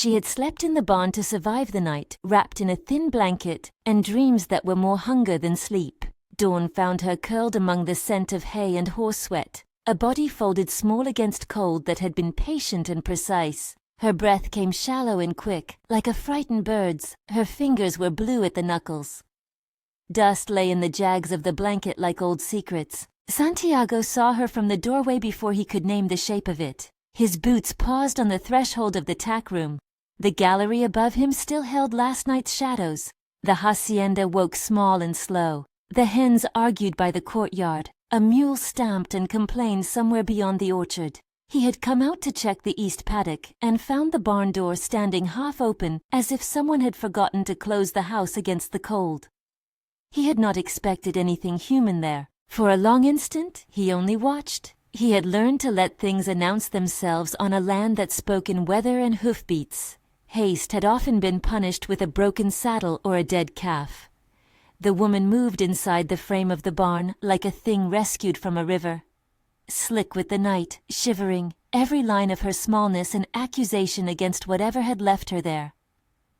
She had slept in the barn to survive the night, wrapped in a thin blanket, and dreams that were more hunger than sleep. Dawn found her curled among the scent of hay and horse sweat, a body folded small against cold that had been patient and precise. Her breath came shallow and quick, like a frightened bird's. Her fingers were blue at the knuckles. Dust lay in the jags of the blanket like old secrets. Santiago saw her from the doorway before he could name the shape of it. His boots paused on the threshold of the tack room. The gallery above him still held last night's shadows. The hacienda woke small and slow. The hens argued by the courtyard. A mule stamped and complained somewhere beyond the orchard. He had come out to check the east paddock and found the barn door standing half open, as if someone had forgotten to close the house against the cold. He had not expected anything human there. For a long instant, he only watched. He had learned to let things announce themselves on a land that spoke in weather and hoofbeats. Haste had often been punished with a broken saddle or a dead calf. The woman moved inside the frame of the barn like a thing rescued from a river. Slick with the night, shivering, every line of her smallness an accusation against whatever had left her there.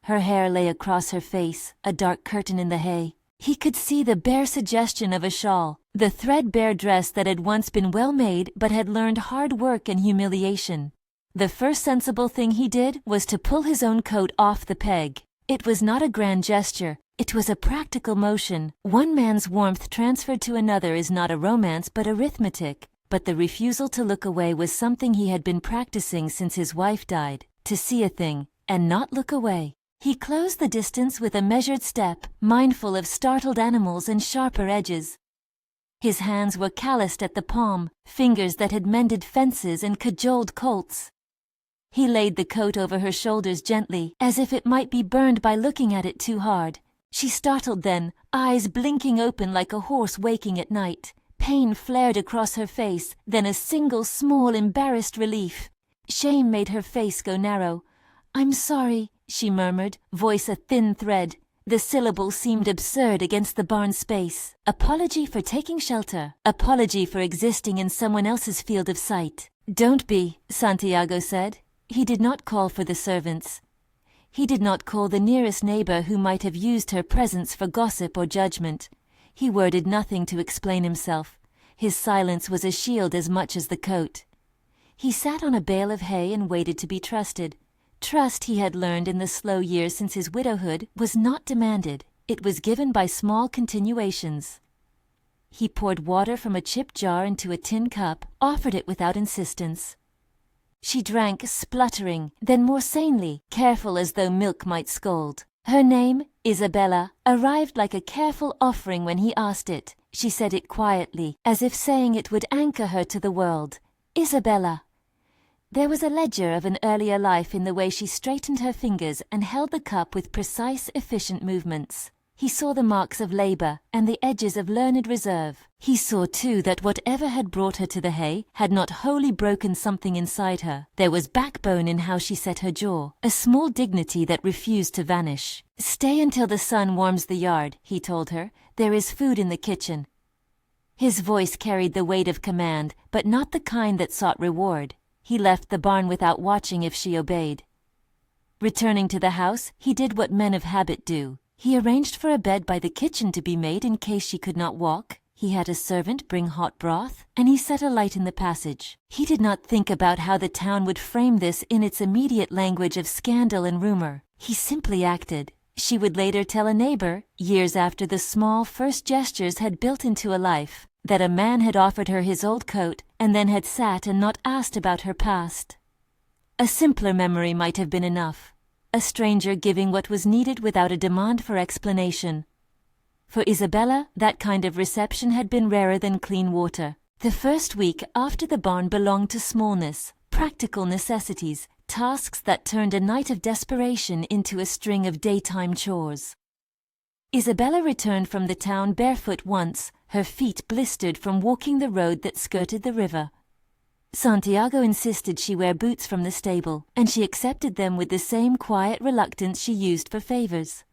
Her hair lay across her face, a dark curtain in the hay. He could see the bare suggestion of a shawl, the threadbare dress that had once been well made but had learned hard work and humiliation. The first sensible thing he did was to pull his own coat off the peg. It was not a grand gesture, it was a practical motion. One man's warmth transferred to another is not a romance but arithmetic. But the refusal to look away was something he had been practicing since his wife died, to see a thing and not look away. He closed the distance with a measured step, mindful of startled animals and sharper edges. His hands were calloused at the palm, fingers that had mended fences and cajoled colts. He laid the coat over her shoulders gently, as if it might be burned by looking at it too hard. She startled then, eyes blinking open like a horse waking at night. Pain flared across her face, then a single small embarrassed relief. Shame made her face go narrow. "I'm sorry," she murmured, voice a thin thread. The syllable seemed absurd against the barn space. Apology for taking shelter. Apology for existing in someone else's field of sight. "Don't be," Santiago said. He did not call for the servants. He did not call the nearest neighbor who might have used her presence for gossip or judgment. He worded nothing to explain himself. His silence was a shield as much as the coat. He sat on a bale of hay and waited to be trusted. Trust, he had learned in the slow years since his widowhood, was not demanded. It was given by small continuations. He poured water from a chipped jar into a tin cup, offered it without insistence. She drank, spluttering, then more sanely, careful as though milk might scald. Her name, Isabella, arrived like a careful offering when he asked it. She said it quietly, as if saying it would anchor her to the world. Isabella. There was a ledger of an earlier life in the way she straightened her fingers and held the cup with precise, efficient movements. He saw the marks of labor and the edges of learned reserve. He saw, too, that whatever had brought her to the hay had not wholly broken something inside her. There was backbone in how she set her jaw, a small dignity that refused to vanish. "Stay until the sun warms the yard," he told her. "There is food in the kitchen." His voice carried the weight of command, but not the kind that sought reward. He left the barn without watching if she obeyed. Returning to the house, he did what men of habit do. He arranged for a bed by the kitchen to be made in case she could not walk. He had a servant bring hot broth, and he set a light in the passage. He did not think about how the town would frame this in its immediate language of scandal and rumor. He simply acted. She would later tell a neighbor, years after the small first gestures had built into a life, that a man had offered her his old coat and then had sat and not asked about her past. A simpler memory might have been enough. A stranger giving what was needed without a demand for explanation. For Isabella, that kind of reception had been rarer than clean water. The first week after the barn belonged to smallness, practical necessities, tasks that turned a night of desperation into a string of daytime chores. Isabella returned from the town barefoot once, her feet blistered from walking the road that skirted the river. Santiago insisted she wear boots from the stable, and she accepted them with the same quiet reluctance she used for favors.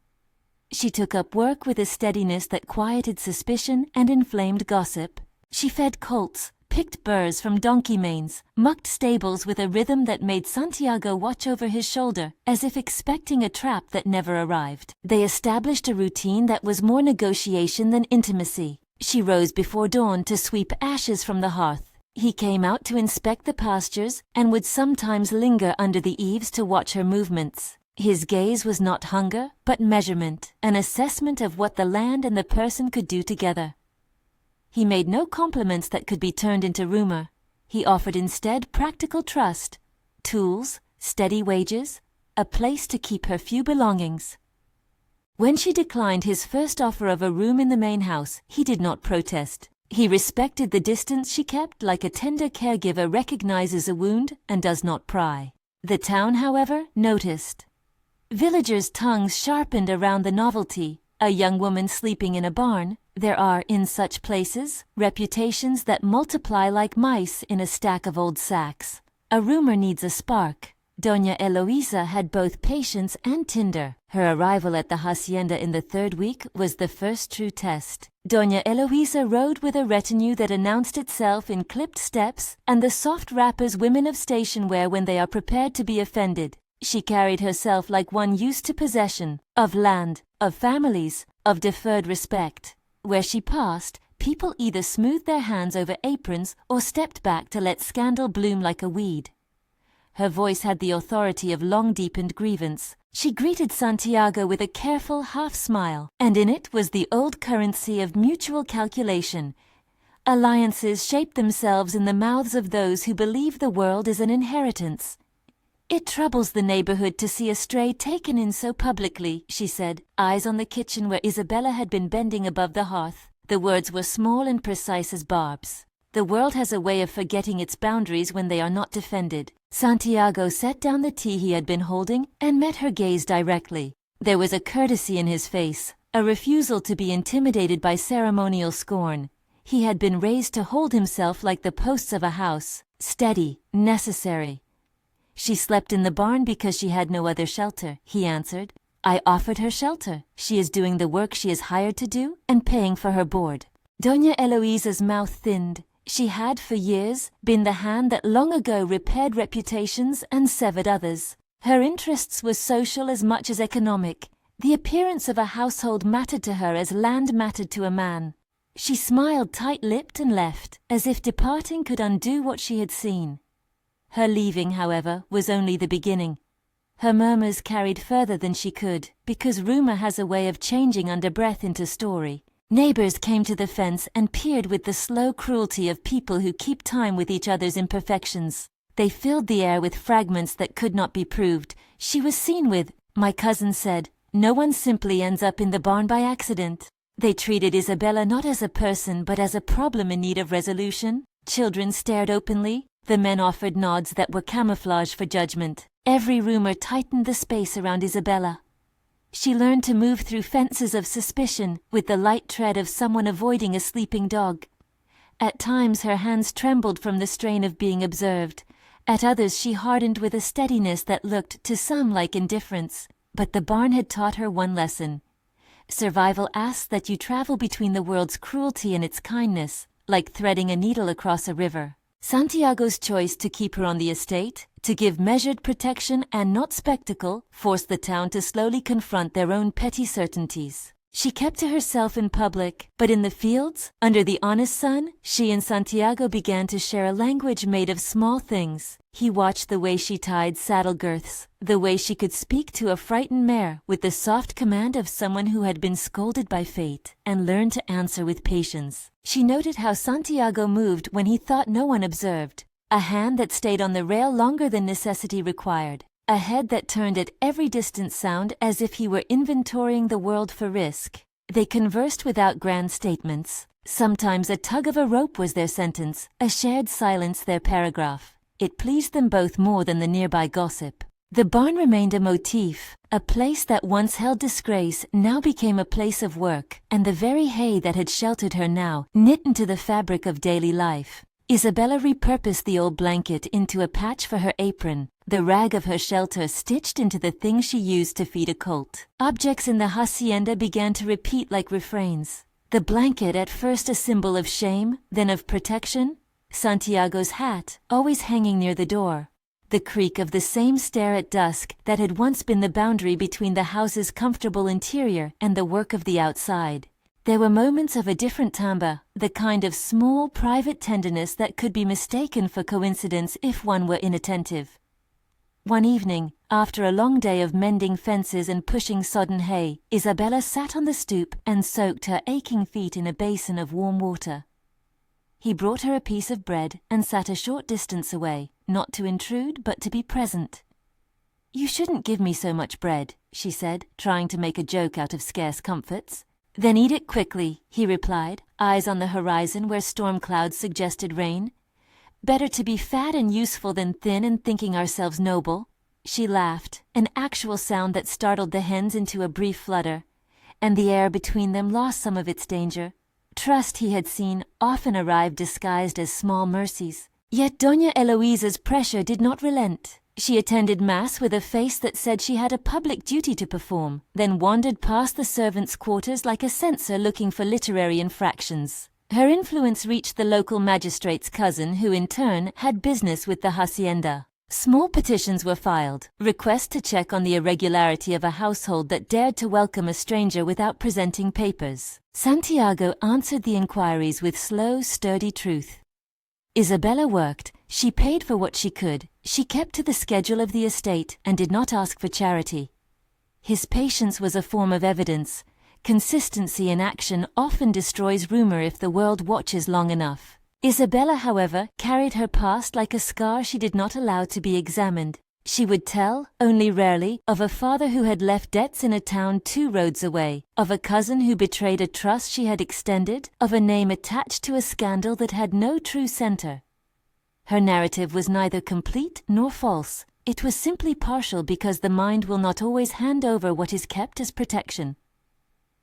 She took up work with a steadiness that quieted suspicion and inflamed gossip. She fed colts, picked burrs from donkey manes, mucked stables with a rhythm that made Santiago watch over his shoulder, as if expecting a trap that never arrived. They established a routine that was more negotiation than intimacy. She rose before dawn to sweep ashes from the hearth. He came out to inspect the pastures and would sometimes linger under the eaves to watch her movements. His gaze was not hunger, but measurement, an assessment of what the land and the person could do together. He made no compliments that could be turned into rumor. He offered instead practical trust, tools, steady wages, a place to keep her few belongings. When she declined his first offer of a room in the main house, he did not protest. He respected the distance she kept, like a tender caregiver recognizes a wound and does not pry. The town, however, noticed. Villagers' tongues sharpened around the novelty. A young woman sleeping in a barn. There are, in such places, reputations that multiply like mice in a stack of old sacks. A rumor needs a spark. Doña Eloisa had both patience and tinder. Her arrival at the hacienda in the third week was the first true test. Doña Eloisa rode with a retinue that announced itself in clipped steps and the soft wrappers women of station wear when they are prepared to be offended. She carried herself like one used to possession, of land, of families, of deferred respect. Where she passed, people either smoothed their hands over aprons or stepped back to let scandal bloom like a weed. Her voice had the authority of long-deepened grievance. She greeted Santiago with a careful half-smile, and in it was the old currency of mutual calculation. Alliances shape themselves in the mouths of those who believe the world is an inheritance. It troubles the neighborhood to see a stray taken in so publicly, she said, eyes on the kitchen where Isabella had been bending above the hearth. The words were small and precise as barbs. The world has a way of forgetting its boundaries when they are not defended. Santiago set down the tea he had been holding and met her gaze directly. There was a courtesy in his face, a refusal to be intimidated by ceremonial scorn. He had been raised to hold himself like the posts of a house, steady, necessary. She slept in the barn because she had no other shelter, he answered. I offered her shelter. She is doing the work she is hired to do and paying for her board. Doña Eloisa's mouth thinned. She had, for years, been the hand that long ago repaired reputations and severed others. Her interests were social as much as economic. The appearance of a household mattered to her as land mattered to a man. She smiled tight-lipped and left, as if departing could undo what she had seen. Her leaving, however, was only the beginning. Her murmurs carried further than she could, because rumor has a way of changing under breath into story. Neighbors came to the fence and peered with the slow cruelty of people who keep time with each other's imperfections. They filled the air with fragments that could not be proved. She was seen with, my cousin said, no one simply ends up in the barn by accident. They treated Isabella not as a person but as a problem in need of resolution. Children stared openly. The men offered nods that were camouflage for judgment. Every rumor tightened the space around Isabella. She learned to move through fences of suspicion with the light tread of someone avoiding a sleeping dog. At times her hands trembled from the strain of being observed. At others she hardened with a steadiness that looked to some like indifference. But the barn had taught her one lesson. Survival asks that you travel between the world's cruelty and its kindness, like threading a needle across a river. Santiago's choice to keep her on the estate, to give measured protection and not spectacle, forced the town to slowly confront their own petty certainties. She kept to herself in public, but in the fields, under the honest sun, she and Santiago began to share a language made of small things. He watched the way she tied saddle girths, the way she could speak to a frightened mare with the soft command of someone who had been scolded by fate, and learned to answer with patience. She noted how Santiago moved when he thought no one observed, a hand that stayed on the rail longer than necessity required, a head that turned at every distant sound as if he were inventorying the world for risk. They conversed without grand statements. Sometimes a tug of a rope was their sentence, a shared silence their paragraph. It pleased them both more than the nearby gossip. The barn remained a motif. A place that once held disgrace now became a place of work, and the very hay that had sheltered her now knit into the fabric of daily life. Isabella repurposed the old blanket into a patch for her apron, the rag of her shelter stitched into the thing she used to feed a colt. Objects in the hacienda began to repeat like refrains. The blanket, at first a symbol of shame, then of protection, Santiago's hat, always hanging near the door. The creak of the same stair at dusk that had once been the boundary between the house's comfortable interior and the work of the outside. There were moments of a different timbre, the kind of small, private tenderness that could be mistaken for coincidence if one were inattentive. One evening, after a long day of mending fences and pushing sodden hay, Isabella sat on the stoop and soaked her aching feet in a basin of warm water. He brought her a piece of bread and sat a short distance away, not to intrude but to be present. "You shouldn't give me so much bread," she said, trying to make a joke out of scarce comforts. "Then eat it quickly," he replied, eyes on the horizon where storm clouds suggested rain. "Better to be fat and useful than thin and thinking ourselves noble." She laughed, an actual sound that startled the hens into a brief flutter, and the air between them lost some of its danger. Trust, he had seen, often arrived disguised as small mercies. Yet Doña Eloisa's pressure did not relent. She attended Mass with a face that said she had a public duty to perform, then wandered past the servants' quarters like a censor looking for literary infractions. Her influence reached the local magistrate's cousin, who in turn had business with the Hacienda. Small petitions were filed, requests to check on the irregularity of a household that dared to welcome a stranger without presenting papers. Santiago answered the inquiries with slow, sturdy truth. Isabella worked, she paid for what she could, she kept to the schedule of the estate and did not ask for charity. His patience was a form of evidence. Consistency in action often destroys rumor if the world watches long enough. Isabella, however, carried her past like a scar she did not allow to be examined. She would tell, only rarely, of a father who had left debts in a town 2 roads away, of a cousin who betrayed a trust she had extended, of a name attached to a scandal that had no true center. Her narrative was neither complete nor false. It was simply partial because the mind will not always hand over what is kept as protection.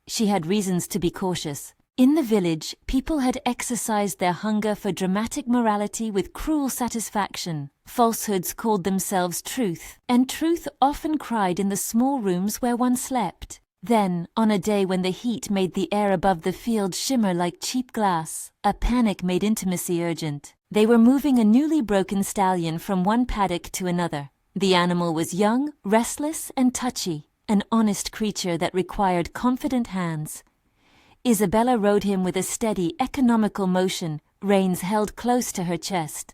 She had reasons to be cautious. In the village, people had exercised their hunger for dramatic morality with cruel satisfaction. Falsehoods called themselves truth, and truth often cried in the small rooms where one slept. Then, on a day when the heat made the air above the field shimmer like cheap glass, a panic made intimacy urgent. They were moving a newly broken stallion from one paddock to another. The animal was young, restless, and touchy, an honest creature that required confident hands. Isabella rode him with a steady, economical motion, reins held close to her chest.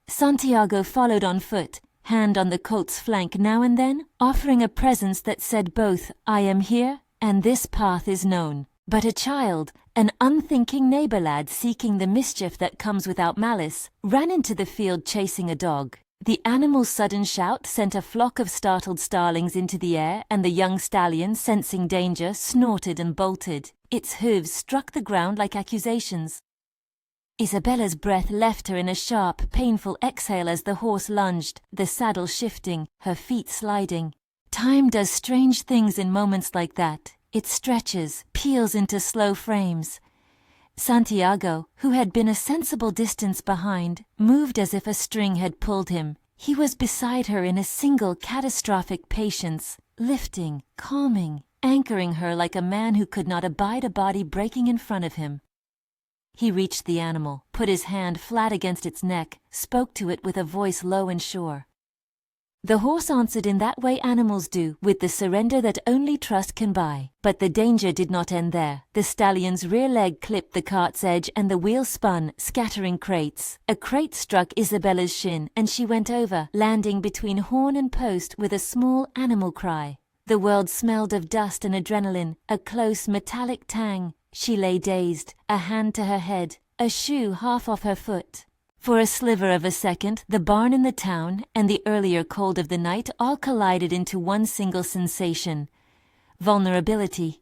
Santiago followed on foot, hand on the colt's flank now and then, offering a presence that said both, "I am here," and "this path is known." But a child, an unthinking neighbor lad seeking the mischief that comes without malice, ran into the field chasing a dog. The animal's sudden shout sent a flock of startled starlings into the air, and the young stallion, sensing danger, snorted and bolted. Its hooves struck the ground like accusations. Isabella's breath left her in a sharp, painful exhale as the horse lunged, the saddle shifting, her feet sliding. Time does strange things in moments like that. It stretches, peels into slow frames. Santiago, who had been a sensible distance behind, moved as if a string had pulled him. He was beside her in a single catastrophic patience, lifting, calming, anchoring her like a man who could not abide a body breaking in front of him. He reached the animal, put his hand flat against its neck, spoke to it with a voice low and sure. The horse answered in that way animals do, with the surrender that only trust can buy. But the danger did not end there. The stallion's rear leg clipped the cart's edge and the wheel spun, scattering crates. A crate struck Isabella's shin and she went over, landing between horn and post with a small animal cry. The world smelled of dust and adrenaline, a close metallic tang. She lay dazed, a hand to her head, a shoe half off her foot. For a sliver of a second, the barn in the town and the earlier cold of the night all collided into one single sensation: vulnerability.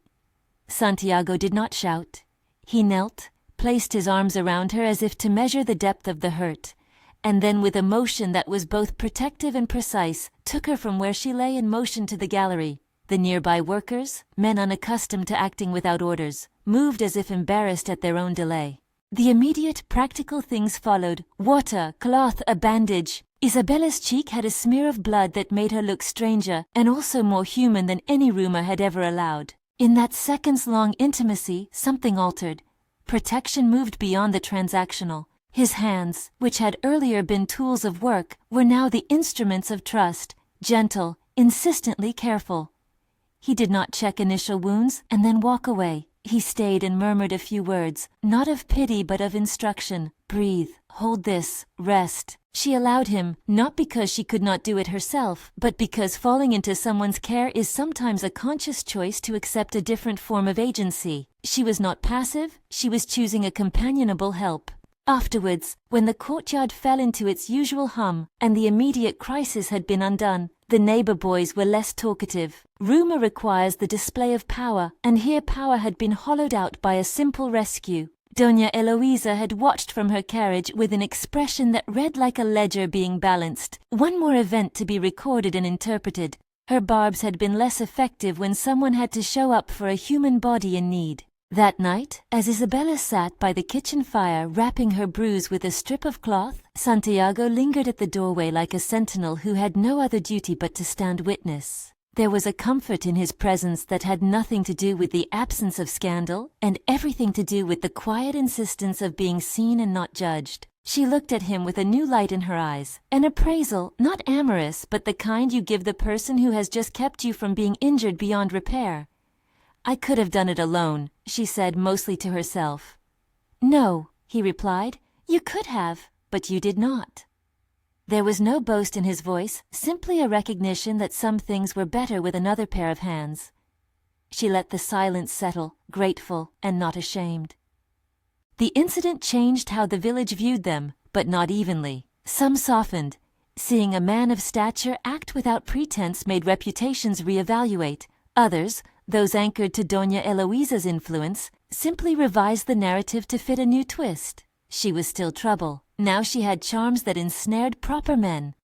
Santiago did not shout. He knelt, placed his arms around her as if to measure the depth of the hurt, and then with a motion that was both protective and precise, took her from where she lay in motion to the gallery. The nearby workers, men unaccustomed to acting without orders, moved as if embarrassed at their own delay. The immediate, practical things followed: water, cloth, a bandage. Isabella's cheek had a smear of blood that made her look stranger and also more human than any rumor had ever allowed. In that seconds-long intimacy, something altered. Protection moved beyond the transactional. His hands, which had earlier been tools of work, were now the instruments of trust, gentle, insistently careful. He did not check initial wounds and then walk away. He stayed and murmured a few words, not of pity but of instruction. Breathe, hold this, rest. She allowed him, not because she could not do it herself, but because falling into someone's care is sometimes a conscious choice to accept a different form of agency. She was not passive, she was choosing a companionable help. Afterwards, when the courtyard fell into its usual hum, and the immediate crisis had been undone, the neighbor boys were less talkative. Rumor requires the display of power, and here power had been hollowed out by a simple rescue. Doña Eloisa had watched from her carriage with an expression that read like a ledger being balanced. One more event to be recorded and interpreted. Her barbs had been less effective when someone had to show up for a human body in need. That night, as Isabella sat by the kitchen fire wrapping her bruise with a strip of cloth, Santiago lingered at the doorway like a sentinel who had no other duty but to stand witness. There was a comfort in his presence that had nothing to do with the absence of scandal, and everything to do with the quiet insistence of being seen and not judged. She looked at him with a new light in her eyes, an appraisal, not amorous, but the kind you give the person who has just kept you from being injured beyond repair. "I could have done it alone," she said mostly to herself. "No," he replied, "you could have, but you did not." There was no boast in his voice, simply a recognition that some things were better with another pair of hands. She let the silence settle, grateful and not ashamed. The incident changed how the village viewed them, but not evenly. Some softened. Seeing a man of stature act without pretense made reputations reevaluate. Others, those anchored to Doña Eloisa's influence, simply revised the narrative to fit a new twist. She was still trouble. Now she had charms that ensnared proper men.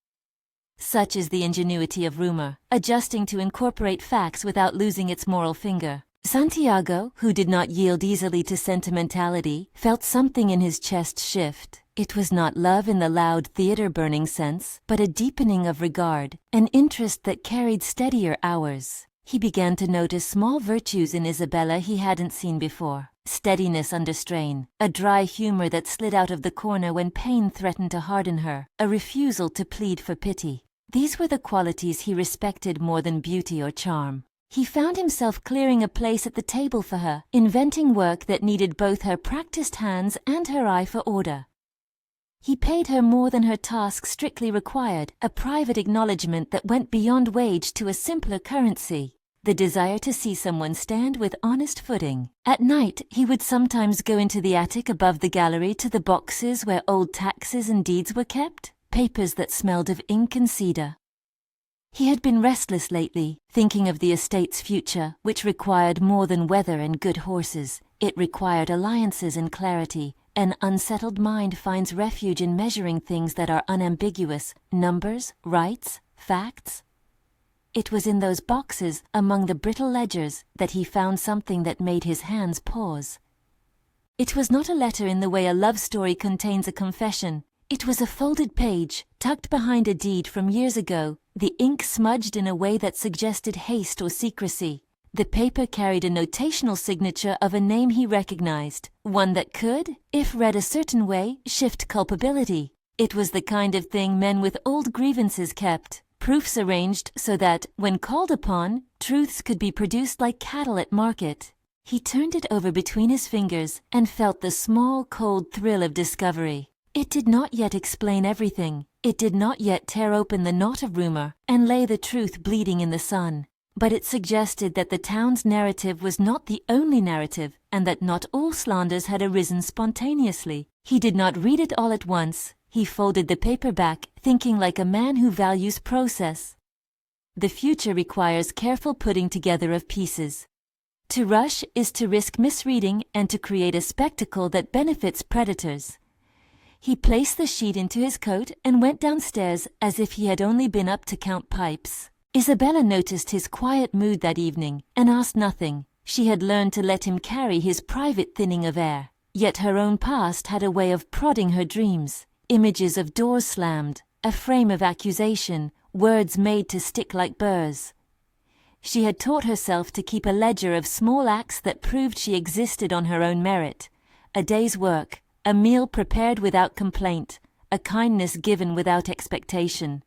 Such is the ingenuity of rumor, adjusting to incorporate facts without losing its moral finger. Santiago, who did not yield easily to sentimentality, felt something in his chest shift. It was not love in the loud theater-burning sense, but a deepening of regard, an interest that carried steadier hours. He began to notice small virtues in Isabella he hadn't seen before. Steadiness under strain, a dry humor that slid out of the corner when pain threatened to harden her, a refusal to plead for pity. These were the qualities he respected more than beauty or charm. He found himself clearing a place at the table for her, inventing work that needed both her practiced hands and her eye for order. He paid her more than her task strictly required, a private acknowledgement that went beyond wage to a simpler currency. The desire to see someone stand with honest footing. At night, he would sometimes go into the attic above the gallery to the boxes where old taxes and deeds were kept, papers that smelled of ink and cedar. He had been restless lately, thinking of the estate's future, which required more than weather and good horses. It required alliances and clarity. An unsettled mind finds refuge in measuring things that are unambiguous, numbers, rights, facts. It was in those boxes, among the brittle ledgers, that he found something that made his hands pause. It was not a letter in the way a love story contains a confession. It was a folded page, tucked behind a deed from years ago, the ink smudged in a way that suggested haste or secrecy. The paper carried a notational signature of a name he recognized, one that could, if read a certain way, shift culpability. It was the kind of thing men with old grievances kept. Proofs arranged so that, when called upon, truths could be produced like cattle at market. He turned it over between his fingers and felt the small, cold thrill of discovery. It did not yet explain everything. It did not yet tear open the knot of rumor and lay the truth bleeding in the sun. But it suggested that the town's narrative was not the only narrative, and that not all slanders had arisen spontaneously. He did not read it all at once. He folded the paper back, thinking like a man who values process. The future requires careful putting together of pieces. To rush is to risk misreading and to create a spectacle that benefits predators. He placed the sheet into his coat and went downstairs as if he had only been up to count pipes. Isabella noticed his quiet mood that evening and asked nothing. She had learned to let him carry his private thinning of air. Yet her own past had a way of prodding her dreams. Images of doors slammed, a frame of accusation, words made to stick like burrs. She had taught herself to keep a ledger of small acts that proved she existed on her own merit. A day's work, a meal prepared without complaint, a kindness given without expectation.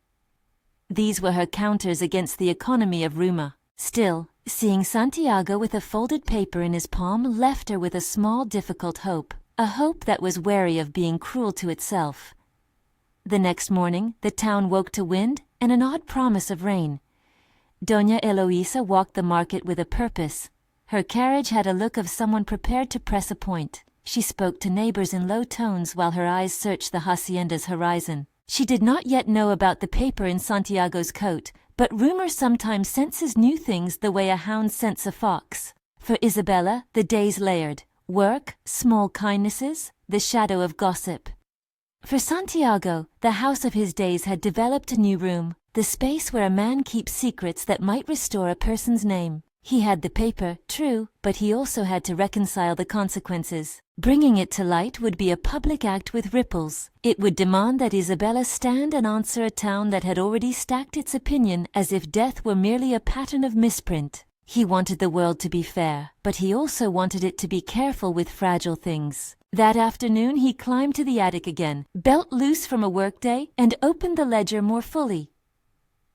These were her counters against the economy of rumor. Still, seeing Santiago with a folded paper in his palm left her with a small, difficult hope, a hope that was wary of being cruel to itself. The next morning, the town woke to wind and an odd promise of rain. Doña Eloisa walked the market with a purpose. Her carriage had a look of someone prepared to press a point. She spoke to neighbors in low tones while her eyes searched the hacienda's horizon. She did not yet know about the paper in Santiago's coat, but rumor sometimes senses new things the way a hound scents a fox. For Isabella, the days layered: work, small kindnesses, the shadow of gossip. For Santiago, the house of his days had developed a new room, the space where a man keeps secrets that might restore a person's name. He had the paper, true, but he also had to reconcile the consequences. Bringing it to light would be a public act with ripples. It would demand that Isabella stand and answer a town that had already stacked its opinion as if death were merely a pattern of misprint. He wanted the world to be fair, but he also wanted it to be careful with fragile things. That afternoon he climbed to the attic again, belt loose from a workday, and opened the ledger more fully.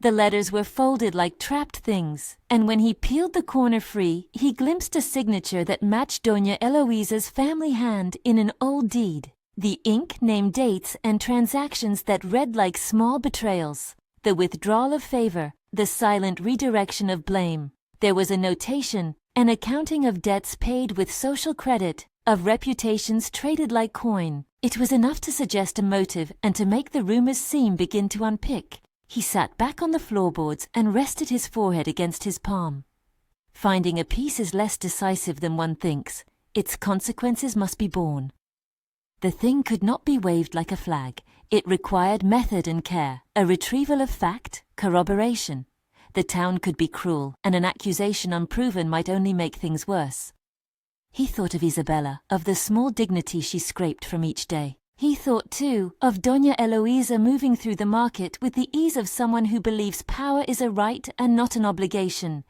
The letters were folded like trapped things, and when he peeled the corner free, he glimpsed a signature that matched Doña Eloisa's family hand in an old deed. The ink named dates and transactions that read like small betrayals. The withdrawal of favor, the silent redirection of blame. There was a notation, an accounting of debts paid with social credit, of reputations traded like coin. It was enough to suggest a motive and to make the rumor's seam begin to unpick. He sat back on the floorboards and rested his forehead against his palm. Finding a peace is less decisive than one thinks. Its consequences must be borne. The thing could not be waved like a flag. It required method and care, a retrieval of fact, corroboration. The town could be cruel, and an accusation unproven might only make things worse. He thought of Isabella, of the small dignity she scraped from each day. He thought, too, of Doña Eloisa moving through the market with the ease of someone who believes power is a right and not an obligation.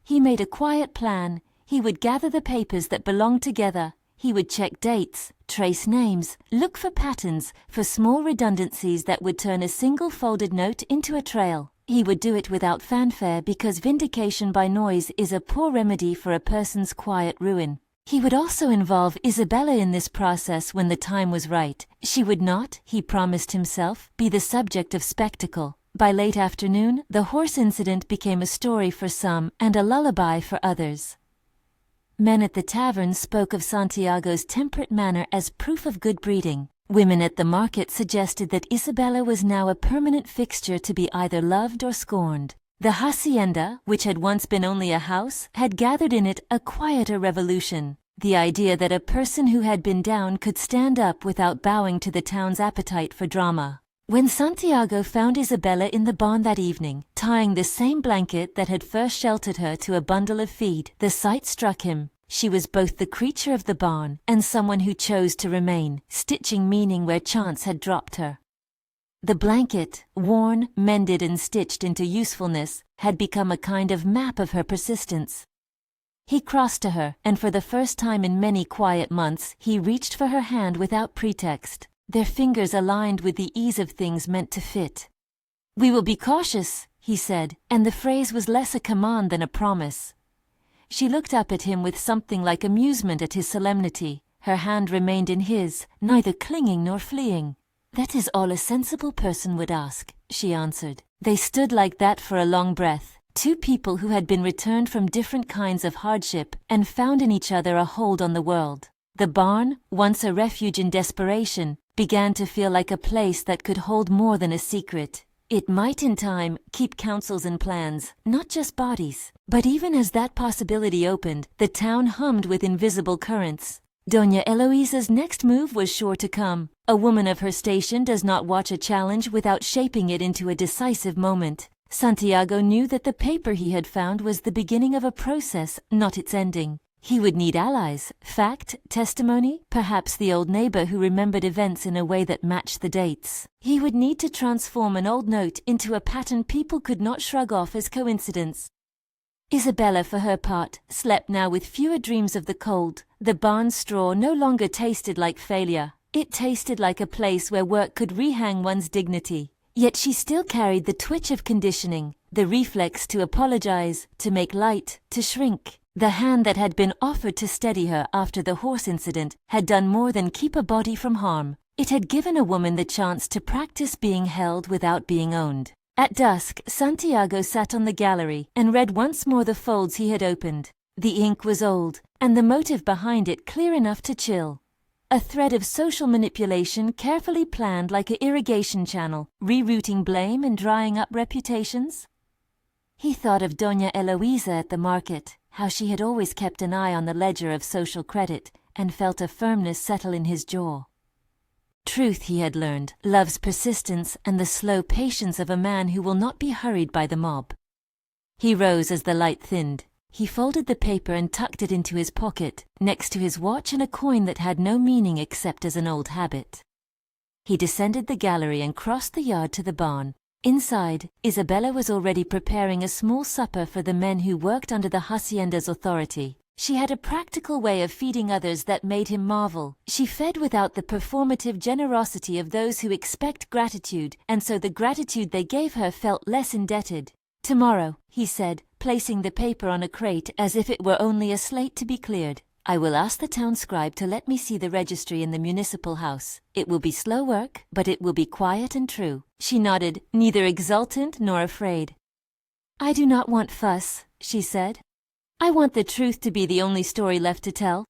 He made a quiet plan. He would gather the papers that belonged together. He would check dates, trace names, look for patterns, for small redundancies that would turn a single folded note into a trail. He would do it without fanfare because vindication by noise is a poor remedy for a person's quiet ruin. He would also involve Isabella in this process when the time was right. She would not, he promised himself, be the subject of spectacle. By late afternoon, the horse incident became a story for some and a lullaby for others. Men at the tavern spoke of Santiago's temperate manner as proof of good breeding. Women at the market suggested that Isabella was now a permanent fixture to be either loved or scorned. The hacienda, which had once been only a house, had gathered in it a quieter revolution. The idea that a person who had been down could stand up without bowing to the town's appetite for drama. When Santiago found Isabella in the barn that evening, tying the same blanket that had first sheltered her to a bundle of feed, the sight struck him. She was both the creature of the barn and someone who chose to remain, stitching meaning where chance had dropped her. The blanket, worn, mended and stitched into usefulness, had become a kind of map of her persistence. He crossed to her, and for the first time in many quiet months, he reached for her hand without pretext. Their fingers aligned with the ease of things meant to fit. "We will be cautious," he said, and the phrase was less a command than a promise. She looked up at him with something like amusement at his solemnity. Her hand remained in his, neither clinging nor fleeing. "That is all a sensible person would ask," she answered. They stood like that for a long breath, two people who had been returned from different kinds of hardship and found in each other a hold on the world. The barn, once a refuge in desperation, began to feel like a place that could hold more than a secret. It might in time keep counsels and plans, not just bodies. But even as that possibility opened, the town hummed with invisible currents. Doña Eloisa's next move was sure to come. A woman of her station does not watch a challenge without shaping it into a decisive moment. Santiago knew that the paper he had found was the beginning of a process, not its ending. He would need allies, fact, testimony, perhaps the old neighbor who remembered events in a way that matched the dates. He would need to transform an old note into a pattern people could not shrug off as coincidence. Isabella, for her part, slept now with fewer dreams of the cold. The barn straw no longer tasted like failure. It tasted like a place where work could rehang one's dignity. Yet she still carried the twitch of conditioning, the reflex to apologize, to make light, to shrink. The hand that had been offered to steady her after the horse incident had done more than keep a body from harm. It had given a woman the chance to practice being held without being owned. At dusk, Santiago sat on the gallery and read once more the folds he had opened. The ink was old, and the motive behind it clear enough to chill. A thread of social manipulation carefully planned like an irrigation channel, rerouting blame and drying up reputations. He thought of Doña Eloisa at the market, how she had always kept an eye on the ledger of social credit, and felt a firmness settle in his jaw. Truth, he had learned, loves persistence and the slow patience of a man who will not be hurried by the mob. He rose as the light thinned. He folded the paper and tucked it into his pocket, next to his watch and a coin that had no meaning except as an old habit. He descended the gallery and crossed the yard to the barn. Inside, Isabella was already preparing a small supper for the men who worked under the Hacienda's authority. She had a practical way of feeding others that made him marvel. She fed without the performative generosity of those who expect gratitude, and so the gratitude they gave her felt less indebted. "Tomorrow," he said, placing the paper on a crate as if it were only a slate to be cleared, "I will ask the town scribe to let me see the registry in the municipal house. It will be slow work, but it will be quiet and true." She nodded, neither exultant nor afraid. "I do not want fuss," she said. "I want the truth to be the only story left to tell."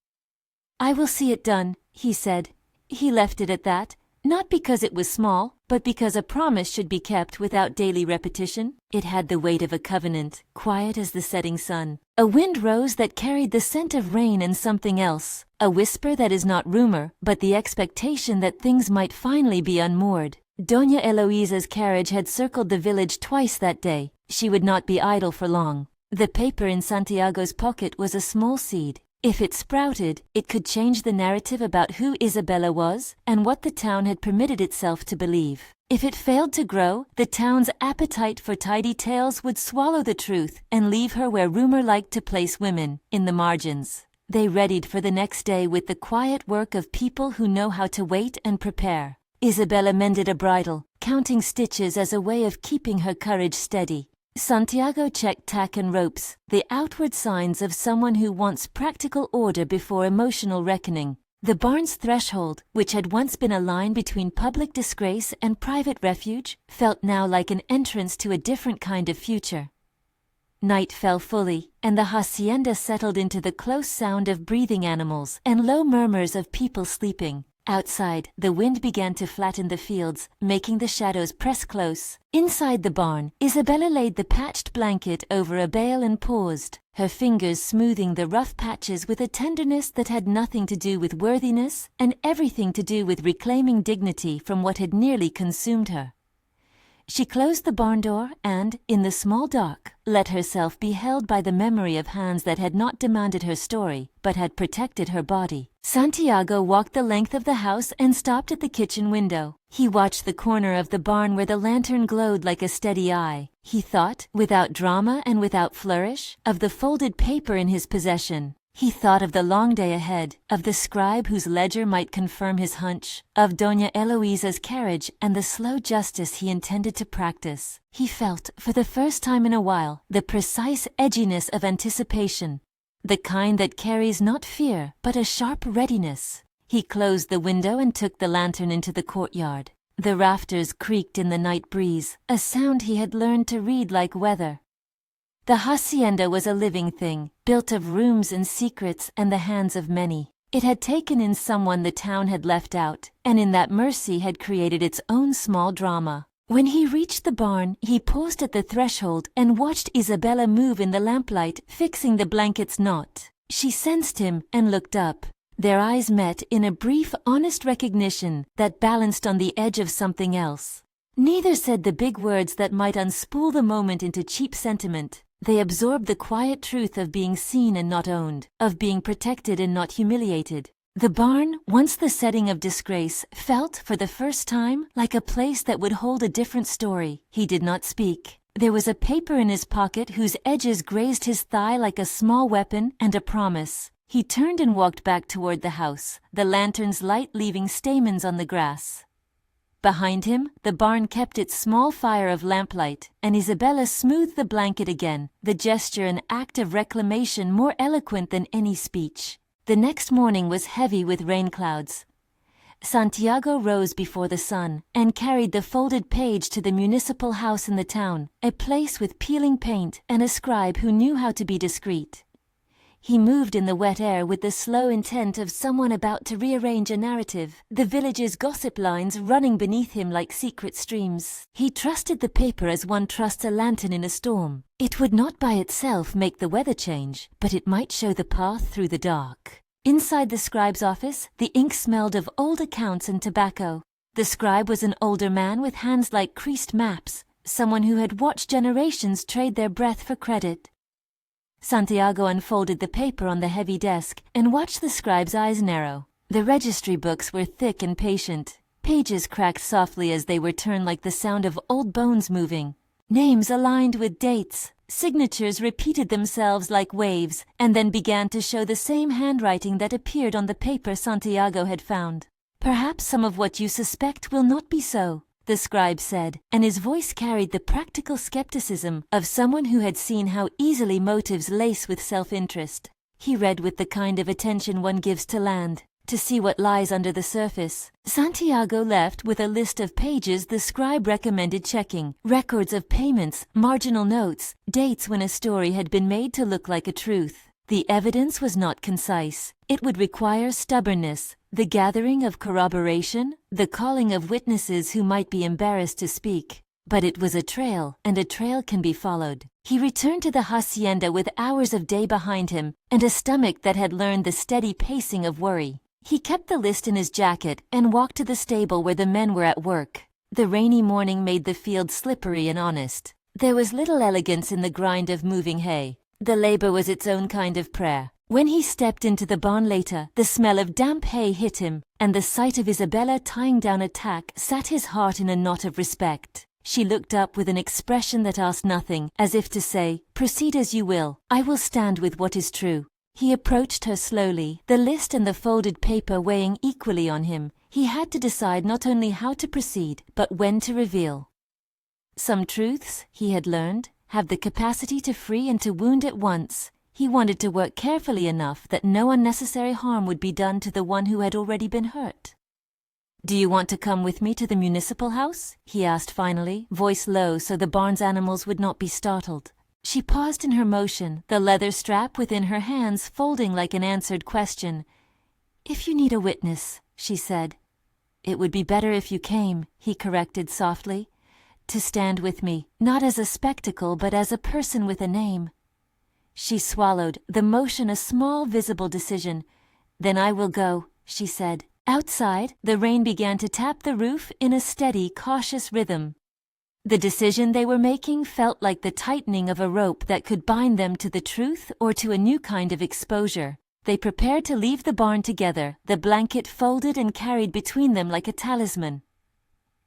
"I will see it done," he said. He left it at that, not because it was small, but because a promise should be kept without daily repetition. It had the weight of a covenant, quiet as the setting sun. A wind rose that carried the scent of rain and something else, a whisper that is not rumor, but the expectation that things might finally be unmoored. Doña Eloisa's carriage had circled the village twice that day. She would not be idle for long. The paper in Santiago's pocket was a small seed. If it sprouted, it could change the narrative about who Isabella was and what the town had permitted itself to believe. If it failed to grow, the town's appetite for tidy tales would swallow the truth and leave her where rumor liked to place women, in the margins. They readied for the next day with the quiet work of people who know how to wait and prepare. Isabella mended a bridle, counting stitches as a way of keeping her courage steady. Santiago checked tack and ropes, the outward signs of someone who wants practical order before emotional reckoning. The barn's threshold, which had once been a line between public disgrace and private refuge, felt now like an entrance to a different kind of future. Night fell fully, and the hacienda settled into the close sound of breathing animals and low murmurs of people sleeping. Outside, the wind began to flatten the fields, making the shadows press close. Inside the barn, Isabella laid the patched blanket over a bale and paused, her fingers smoothing the rough patches with a tenderness that had nothing to do with worthiness and everything to do with reclaiming dignity from what had nearly consumed her. She closed the barn door and, in the small dark, let herself be held by the memory of hands that had not demanded her story, but had protected her body. Santiago walked the length of the house and stopped at the kitchen window. He watched the corner of the barn where the lantern glowed like a steady eye. He thought, without drama and without flourish, of the folded paper in his possession. He thought of the long day ahead, of the scribe whose ledger might confirm his hunch, of Doña Eloisa's carriage and the slow justice he intended to practice. He felt, for the first time in a while, the precise edginess of anticipation, the kind that carries not fear, but a sharp readiness. He closed the window and took the lantern into the courtyard. The rafters creaked in the night breeze, a sound he had learned to read like weather. The hacienda was a living thing, built of rooms and secrets and the hands of many. It had taken in someone the town had left out, and in that mercy had created its own small drama. When he reached the barn, he paused at the threshold and watched Isabella move in the lamplight, fixing the blanket's knot. She sensed him and looked up. Their eyes met in a brief, honest recognition that balanced on the edge of something else. Neither said the big words that might unspool the moment into cheap sentiment. They absorbed the quiet truth of being seen and not owned, of being protected and not humiliated. The barn, once the setting of disgrace, felt, for the first time, like a place that would hold a different story. He did not speak. There was a paper in his pocket whose edges grazed his thigh like a small weapon and a promise. He turned and walked back toward the house, the lantern's light leaving stamens on the grass. Behind him, the barn kept its small fire of lamplight, and Isabella smoothed the blanket again, the gesture an act of reclamation more eloquent than any speech. The next morning was heavy with rain clouds. Santiago rose before the sun and carried the folded page to the municipal house in the town, a place with peeling paint and a scribe who knew how to be discreet. He moved in the wet air with the slow intent of someone about to rearrange a narrative, the village's gossip lines running beneath him like secret streams. He trusted the paper as one trusts a lantern in a storm. It would not by itself make the weather change, but it might show the path through the dark. Inside the scribe's office, the ink smelled of old accounts and tobacco. The scribe was an older man with hands like creased maps, someone who had watched generations trade their breath for credit. Santiago unfolded the paper on the heavy desk and watched the scribe's eyes narrow. The registry books were thick and patient. Pages cracked softly as they were turned like the sound of old bones moving. Names aligned with dates. Signatures repeated themselves like waves and then began to show the same handwriting that appeared on the paper Santiago had found. "Perhaps some of what you suspect will not be so," the scribe said, and his voice carried the practical skepticism of someone who had seen how easily motives lace with self-interest. He read with the kind of attention one gives to land, to see what lies under the surface. Santiago left with a list of pages the scribe recommended checking, records of payments, marginal notes, dates when a story had been made to look like a truth. The evidence was not concise. It would require stubbornness, the gathering of corroboration, the calling of witnesses who might be embarrassed to speak. But it was a trail, and a trail can be followed. He returned to the hacienda with hours of day behind him, and a stomach that had learned the steady pacing of worry. He kept the list in his jacket and walked to the stable where the men were at work. The rainy morning made the field slippery and honest. There was little elegance in the grind of moving hay. The labor was its own kind of prayer. When he stepped into the barn later, the smell of damp hay hit him, and the sight of Isabella tying down a tack sat his heart in a knot of respect. She looked up with an expression that asked nothing, as if to say, "Proceed as you will, I will stand with what is true." He approached her slowly, the list and the folded paper weighing equally on him. He had to decide not only how to proceed, but when to reveal. Some truths, he had learned, have the capacity to free and to wound at once. He wanted to work carefully enough that no unnecessary harm would be done to the one who had already been hurt. "Do you want to come with me to the municipal house?" he asked finally, voice low so the barn's animals would not be startled. She paused in her motion, the leather strap within her hands folding like an answered question. "If you need a witness," she said. "It would be better if you came," he corrected softly. "To stand with me, not as a spectacle but as a person with a name." She swallowed, the motion a small visible decision. "Then I will go," she said. Outside, the rain began to tap the roof in a steady, cautious rhythm. The decision they were making felt like the tightening of a rope that could bind them to the truth or to a new kind of exposure. They prepared to leave the barn together, the blanket folded and carried between them like a talisman.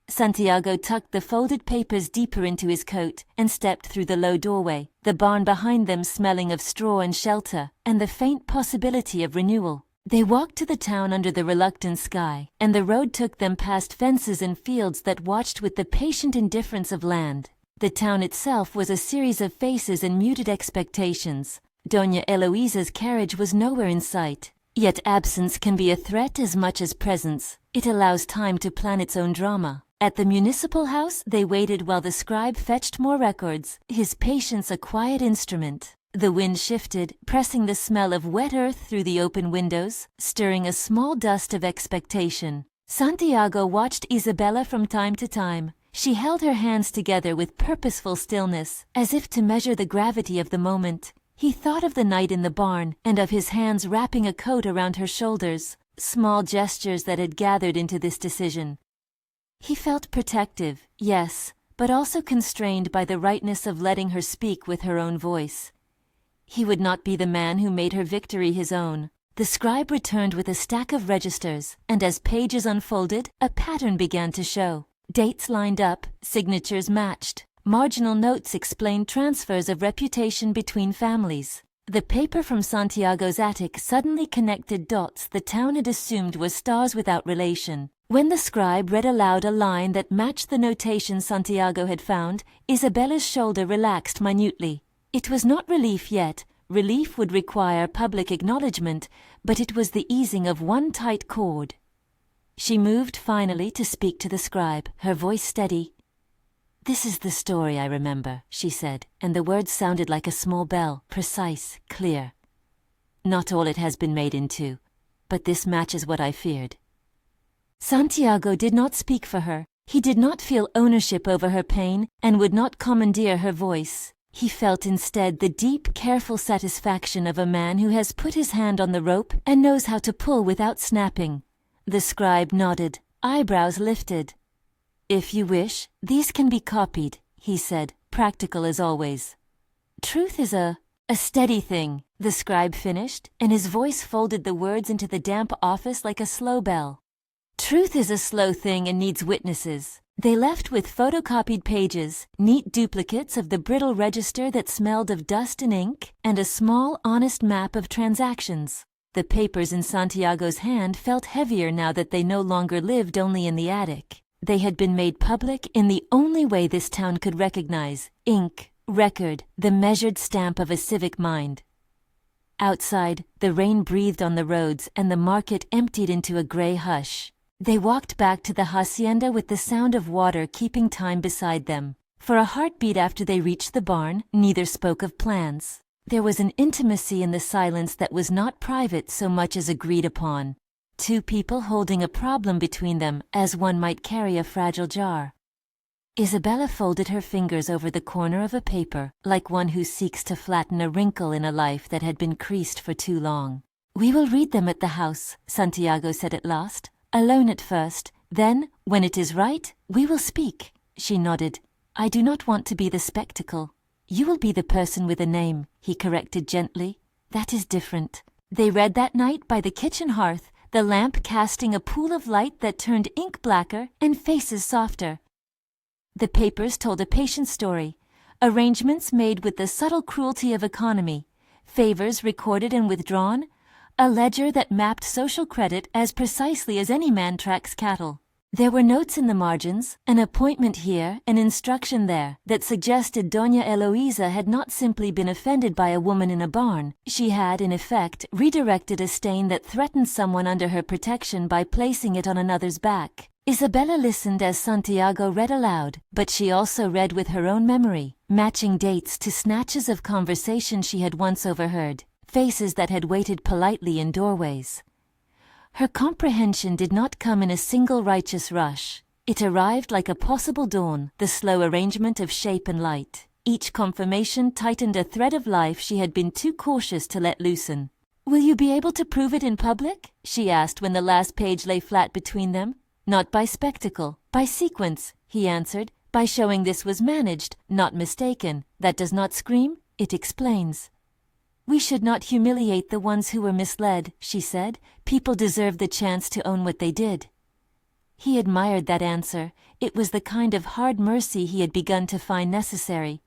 Santiago tucked the folded papers deeper into his coat and stepped through the low doorway, the barn behind them smelling of straw and shelter, and the faint possibility of renewal. They walked to the town under the reluctant sky, and the road took them past fences and fields that watched with the patient indifference of land. The town itself was a series of faces and muted expectations. Doña Eloisa's carriage was nowhere in sight. Yet absence can be a threat as much as presence. It allows time to plan its own drama. At the municipal house, they waited while the scribe fetched more records, his patience a quiet instrument. The wind shifted, pressing the smell of wet earth through the open windows, stirring a small dust of expectation. Santiago watched Isabella from time to time. She held her hands together with purposeful stillness, as if to measure the gravity of the moment. He thought of the night in the barn, and of his hands wrapping a coat around her shoulders, small gestures that had gathered into this decision. He felt protective, yes, but also constrained by the rightness of letting her speak with her own voice. He would not be the man who made her victory his own. The scribe returned with a stack of registers, and as pages unfolded, a pattern began to show. Dates lined up, signatures matched. Marginal notes explained transfers of reputation between families. The paper from Santiago's attic suddenly connected dots the town had assumed were stars without relation. When the scribe read aloud a line that matched the notation Santiago had found, Isabella's shoulder relaxed minutely. It was not relief yet. Relief would require public acknowledgement, but it was the easing of one tight cord. She moved finally to speak to the scribe, her voice steady. "This is the story I remember," she said, and the words sounded like a small bell, precise, clear. "Not all it has been made into, but this matches what I feared." Santiago did not speak for her. He did not feel ownership over her pain and would not commandeer her voice. He felt instead the deep, careful satisfaction of a man who has put his hand on the rope and knows how to pull without snapping. The scribe nodded, eyebrows lifted. "If you wish, these can be copied," he said, practical as always. "Truth is a steady thing," the scribe finished, and his voice folded the words into the damp office like a slow bell. "Truth is a slow thing and needs witnesses." They left with photocopied pages, neat duplicates of the brittle register that smelled of dust and ink, and a small, honest map of transactions. The papers in Santiago's hand felt heavier now that they no longer lived only in the attic. They had been made public in the only way this town could recognize: ink, record, the measured stamp of a civic mind. Outside, the rain breathed on the roads and the market emptied into a gray hush. They walked back to the hacienda with the sound of water keeping time beside them. For a heartbeat after they reached the barn, neither spoke of plans. There was an intimacy in the silence that was not private so much as agreed upon. Two people holding a problem between them, as one might carry a fragile jar. Isabella folded her fingers over the corner of a paper, like one who seeks to flatten a wrinkle in a life that had been creased for too long. "We will read them at the house," Santiago said at last. "Alone at first, then, when it is right, we will speak." She nodded. "I do not want to be the spectacle." "You will be the person with a name," he corrected gently. "That is different." They read that night by the kitchen hearth, the lamp casting a pool of light that turned ink blacker and faces softer. The papers told a patient story, arrangements made with the subtle cruelty of economy, favors recorded and withdrawn, a ledger that mapped social credit as precisely as any man tracks cattle. There were notes in the margins, an appointment here, an instruction there, that suggested Doña Eloisa had not simply been offended by a woman in a barn. She had, in effect, redirected a stain that threatened someone under her protection by placing it on another's back. Isabella listened as Santiago read aloud, but she also read with her own memory, matching dates to snatches of conversation she had once overheard, faces that had waited politely in doorways. Her comprehension did not come in a single righteous rush. It arrived like a possible dawn, the slow arrangement of shape and light. Each confirmation tightened a thread of life she had been too cautious to let loosen. "Will you be able to prove it in public?" she asked when the last page lay flat between them. "Not by spectacle, by sequence," he answered, "by showing this was managed, not mistaken. That does not scream, it explains." "We should not humiliate the ones who were misled," she said. "People deserve the chance to own what they did." He admired that answer. It was the kind of hard mercy he had begun to find necessary.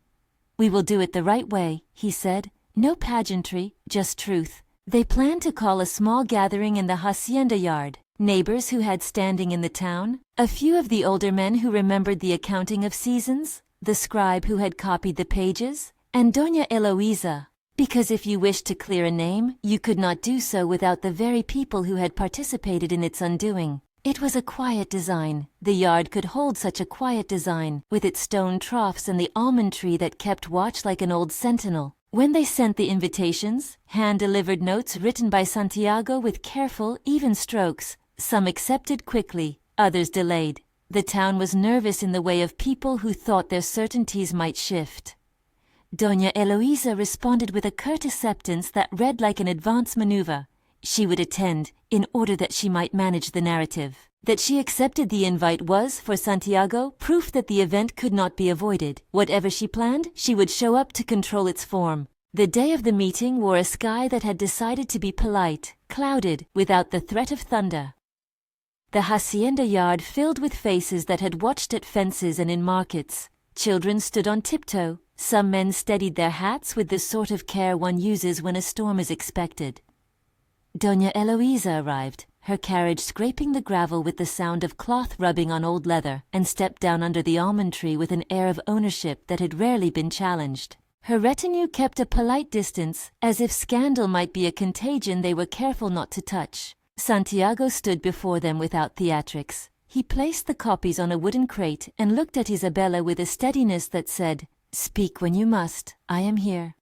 "We will do it the right way," he said. "No pageantry, just truth." They planned to call a small gathering in the hacienda yard. Neighbors who had standing in the town, a few of the older men who remembered the accounting of seasons, the scribe who had copied the pages, and Doña Eloisa. Because if you wished to clear a name, you could not do so without the very people who had participated in its undoing. It was a quiet design. The yard could hold such a quiet design, with its stone troughs and the almond tree that kept watch like an old sentinel. When they sent the invitations, hand-delivered notes written by Santiago with careful, even strokes, some accepted quickly, others delayed. The town was nervous in the way of people who thought their certainties might shift. Doña Eloisa responded with a curt acceptance that read like an advance maneuver. She would attend, in order that she might manage the narrative. That she accepted the invite was, for Santiago, proof that the event could not be avoided. Whatever she planned, she would show up to control its form. The day of the meeting wore a sky that had decided to be polite, clouded, without the threat of thunder. The hacienda yard filled with faces that had watched at fences and in markets. Children stood on tiptoe. Some men steadied their hats with the sort of care one uses when a storm is expected. Doña Eloisa arrived, her carriage scraping the gravel with the sound of cloth rubbing on old leather, and stepped down under the almond tree with an air of ownership that had rarely been challenged. Her retinue kept a polite distance, as if scandal might be a contagion they were careful not to touch. Santiago stood before them without theatrics. He placed the copies on a wooden crate and looked at Isabella with a steadiness that said, "Speak when you must, I am here."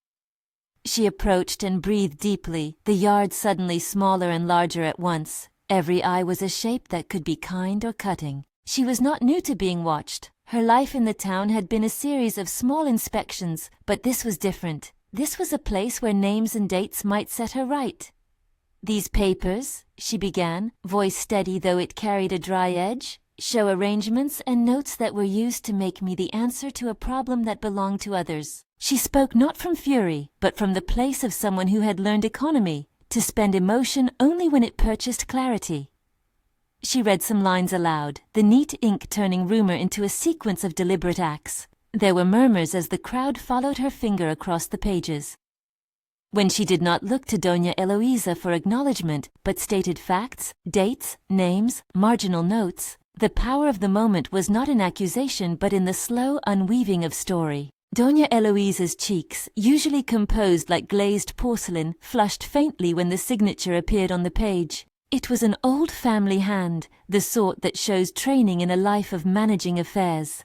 She approached and breathed deeply, the yard suddenly smaller and larger at once. Every eye was a shape that could be kind or cutting. She was not new to being watched. Her life in the town had been a series of small inspections, but this was different. This was a place where names and dates might set her right. "These papers," she began, voice steady though it carried a dry edge, "show arrangements and notes that were used to make me the answer to a problem that belonged to others." She spoke not from fury, but from the place of someone who had learned economy, to spend emotion only when it purchased clarity. She read some lines aloud, the neat ink turning rumor into a sequence of deliberate acts. There were murmurs as the crowd followed her finger across the pages. When she did not look to Doña Eloisa for acknowledgement, but stated facts, dates, names, marginal notes, the power of the moment was not in accusation but in the slow unweaving of story. Doña Eloisa's cheeks, usually composed like glazed porcelain, flushed faintly when the signature appeared on the page. It was an old family hand, the sort that shows training in a life of managing affairs.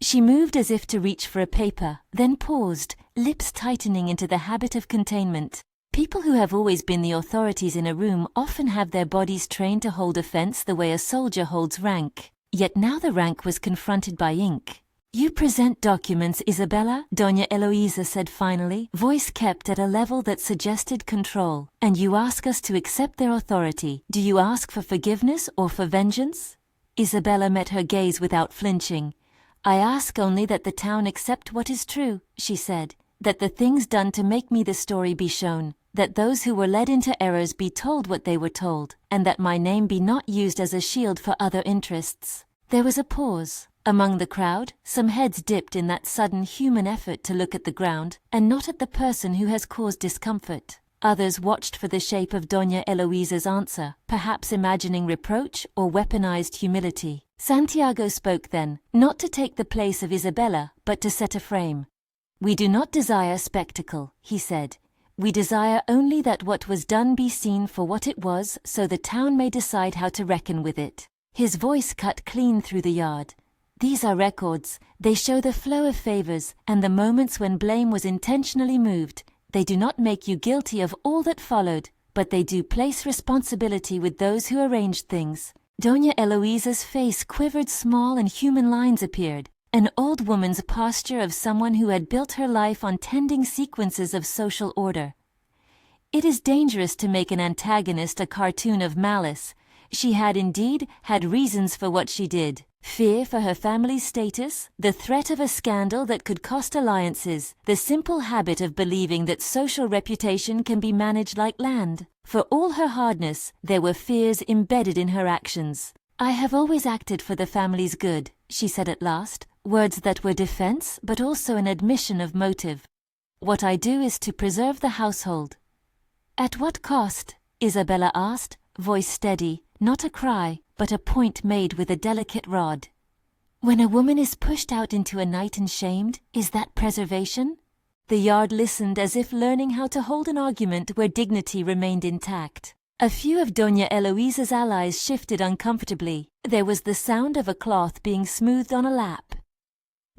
She moved as if to reach for a paper, then paused, lips tightening into the habit of containment. People who have always been the authorities in a room often have their bodies trained to hold offense the way a soldier holds rank. Yet now the rank was confronted by ink. "You present documents, Isabella," Doña Eloisa said finally, voice kept at a level that suggested control. "And you ask us to accept their authority. Do you ask for forgiveness or for vengeance?" Isabella met her gaze without flinching. "I ask only that the town accept what is true," she said, "that the things done to make me the story be shown, that those who were led into errors be told what they were told, and that my name be not used as a shield for other interests." There was a pause. Among the crowd, some heads dipped in that sudden human effort to look at the ground, and not at the person who has caused discomfort. Others watched for the shape of Doña Eloisa's answer, perhaps imagining reproach or weaponized humility. Santiago spoke then, not to take the place of Isabella, but to set a frame. "We do not desire spectacle," he said. "We desire only that what was done be seen for what it was, so the town may decide how to reckon with it." His voice cut clean through the yard. "These are records. They show the flow of favors, and the moments when blame was intentionally moved. They do not make you guilty of all that followed, but they do place responsibility with those who arranged things." Doña Eloisa's face quivered, small and human lines appeared, an old woman's posture of someone who had built her life on tending sequences of social order. It is dangerous to make an antagonist a cartoon of malice. She had indeed had reasons for what she did. Fear for her family's status, the threat of a scandal that could cost alliances, the simple habit of believing that social reputation can be managed like land. For all her hardness, there were fears embedded in her actions. "I have always acted for the family's good," she said at last, words that were defense but also an admission of motive. "What I do is to preserve the household." "At what cost?" Isabella asked, voice steady, not a cry, but a point made with a delicate rod. "When a woman is pushed out into a night and shamed, is that preservation?" The yard listened as if learning how to hold an argument where dignity remained intact. A few of Doña Eloisa's allies shifted uncomfortably. There was the sound of a cloth being smoothed on a lap.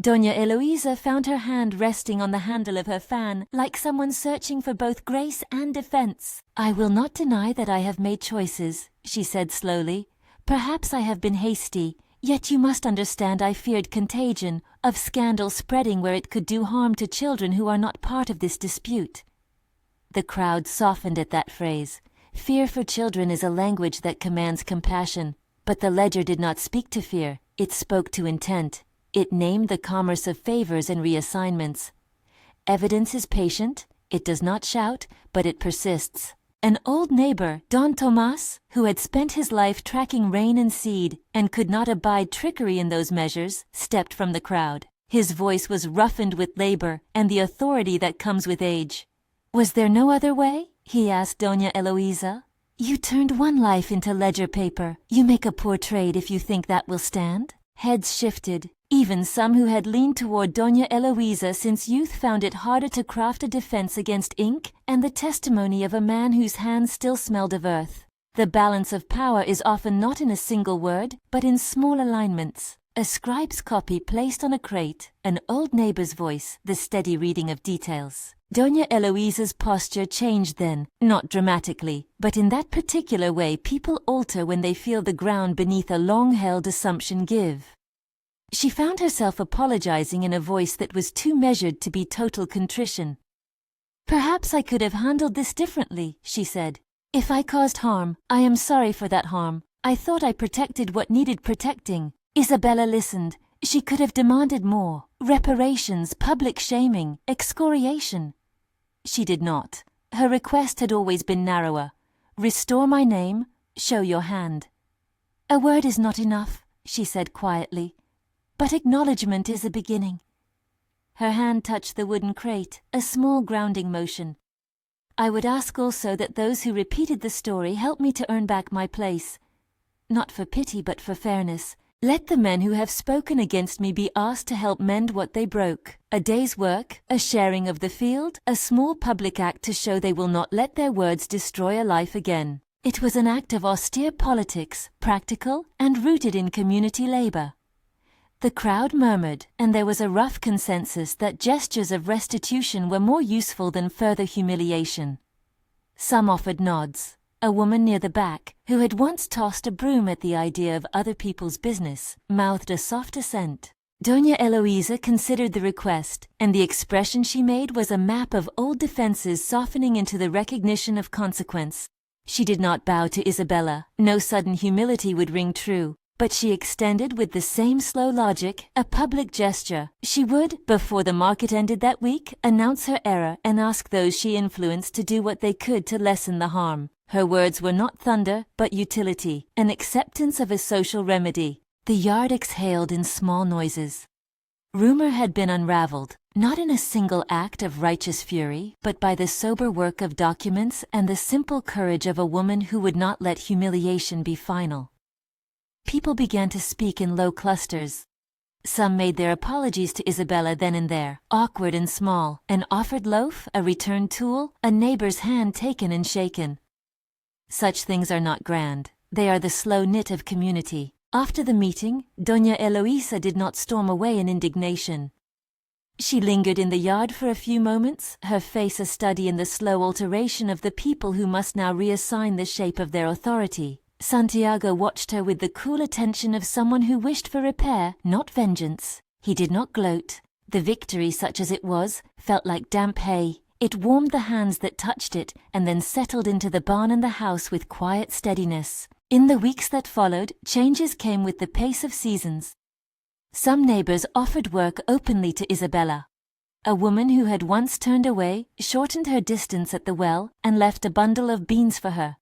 Doña Eloisa found her hand resting on the handle of her fan, like someone searching for both grace and defense. "I will not deny that I have made choices," she said slowly. "Perhaps I have been hasty, yet you must understand I feared contagion, of scandal spreading where it could do harm to children who are not part of this dispute." The crowd softened at that phrase. Fear for children is a language that commands compassion, but the ledger did not speak to fear, it spoke to intent. It named the commerce of favors and reassignments. Evidence is patient, it does not shout, but it persists. An old neighbor, Don Tomas, who had spent his life tracking rain and seed, and could not abide trickery in those measures, stepped from the crowd. His voice was roughened with labor and the authority that comes with age. "Was there no other way?" he asked Doña Eloisa. "You turned one life into ledger paper. You make a poor trade if you think that will stand." Heads shifted. Even some who had leaned toward Doña Eloisa since youth found it harder to craft a defense against ink and the testimony of a man whose hands still smelled of earth. The balance of power is often not in a single word, but in small alignments. A scribe's copy placed on a crate, an old neighbor's voice, the steady reading of details. Doña Eloisa's posture changed then, not dramatically, but in that particular way people alter when they feel the ground beneath a long-held assumption give. She found herself apologizing in a voice that was too measured to be total contrition. "Perhaps I could have handled this differently," she said. "If I caused harm, I am sorry for that harm. I thought I protected what needed protecting." Isabella listened. She could have demanded more. Reparations, public shaming, excoriation. She did not. Her request had always been narrower. "Restore my name, show your hand." "A word is not enough," she said quietly. "But acknowledgement is a beginning." Her hand touched the wooden crate, a small grounding motion. "I would ask also that those who repeated the story help me to earn back my place. Not for pity, but for fairness. Let the men who have spoken against me be asked to help mend what they broke. A day's work, a sharing of the field, a small public act to show they will not let their words destroy a life again." It was an act of austere politics, practical and rooted in community labor. The crowd murmured, and there was a rough consensus that gestures of restitution were more useful than further humiliation. Some offered nods. A woman near the back, who had once tossed a broom at the idea of other people's business, mouthed a soft assent. Doña Eloisa considered the request, and the expression she made was a map of old defenses softening into the recognition of consequence. She did not bow to Isabella. No sudden humility would ring true. But she extended with the same slow logic a public gesture. She would, before the market ended that week, announce her error and ask those she influenced to do what they could to lessen the harm. Her words were not thunder, but utility, an acceptance of a social remedy. The yard exhaled in small noises. Rumor had been unraveled, not in a single act of righteous fury, but by the sober work of documents and the simple courage of a woman who would not let humiliation be final. People began to speak in low clusters. Some made their apologies to Isabella then and there, awkward and small, an offered loaf, a returned tool, a neighbor's hand taken and shaken. Such things are not grand. They are the slow knit of community. After the meeting, Doña Eloisa did not storm away in indignation. She lingered in the yard for a few moments, her face a study in the slow alteration of the people who must now reassign the shape of their authority. Santiago watched her with the cool attention of someone who wished for repair, not vengeance. He did not gloat. The victory, such as it was, felt like damp hay. It warmed the hands that touched it and then settled into the barn and the house with quiet steadiness. In the weeks that followed, changes came with the pace of seasons. Some neighbors offered work openly to Isabella. A woman who had once turned away shortened her distance at the well and left a bundle of beans for her.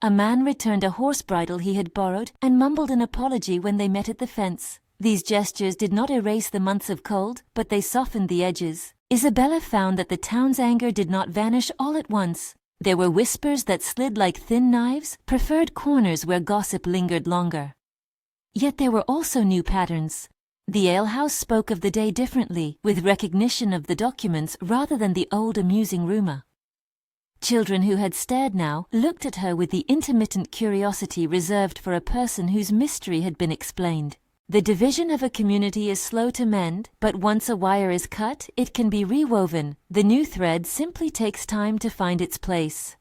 A man returned a horse bridle he had borrowed and mumbled an apology when they met at the fence. These gestures did not erase the months of cold, but they softened the edges. Isabella found that the town's anger did not vanish all at once. There were whispers that slid like thin knives, preferred corners where gossip lingered longer. Yet there were also new patterns. The alehouse spoke of the day differently, with recognition of the documents rather than the old amusing rumor. Children who had stared now looked at her with the intermittent curiosity reserved for a person whose mystery had been explained. The division of a community is slow to mend, but once a wire is cut, it can be rewoven. The new thread simply takes time to find its place.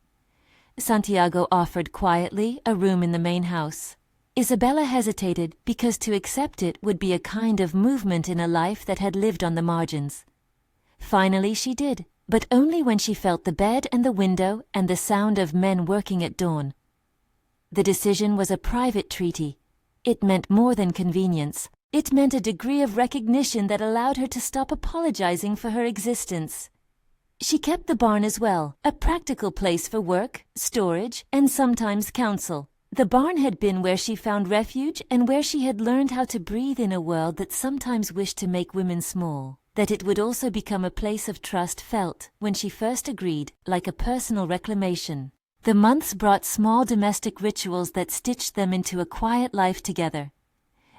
Santiago offered quietly a room in the main house. Isabella hesitated because to accept it would be a kind of movement in a life that had lived on the margins. Finally she did, but only when she felt the bed and the window and the sound of men working at dawn. The decision was a private treaty. It meant more than convenience. It meant a degree of recognition that allowed her to stop apologizing for her existence. She kept the barn as well, a practical place for work, storage, and sometimes counsel. The barn had been where she found refuge and where she had learned how to breathe in a world that sometimes wished to make women small. That it would also become a place of trust felt, when she first agreed, like a personal reclamation. The months brought small domestic rituals that stitched them into a quiet life together.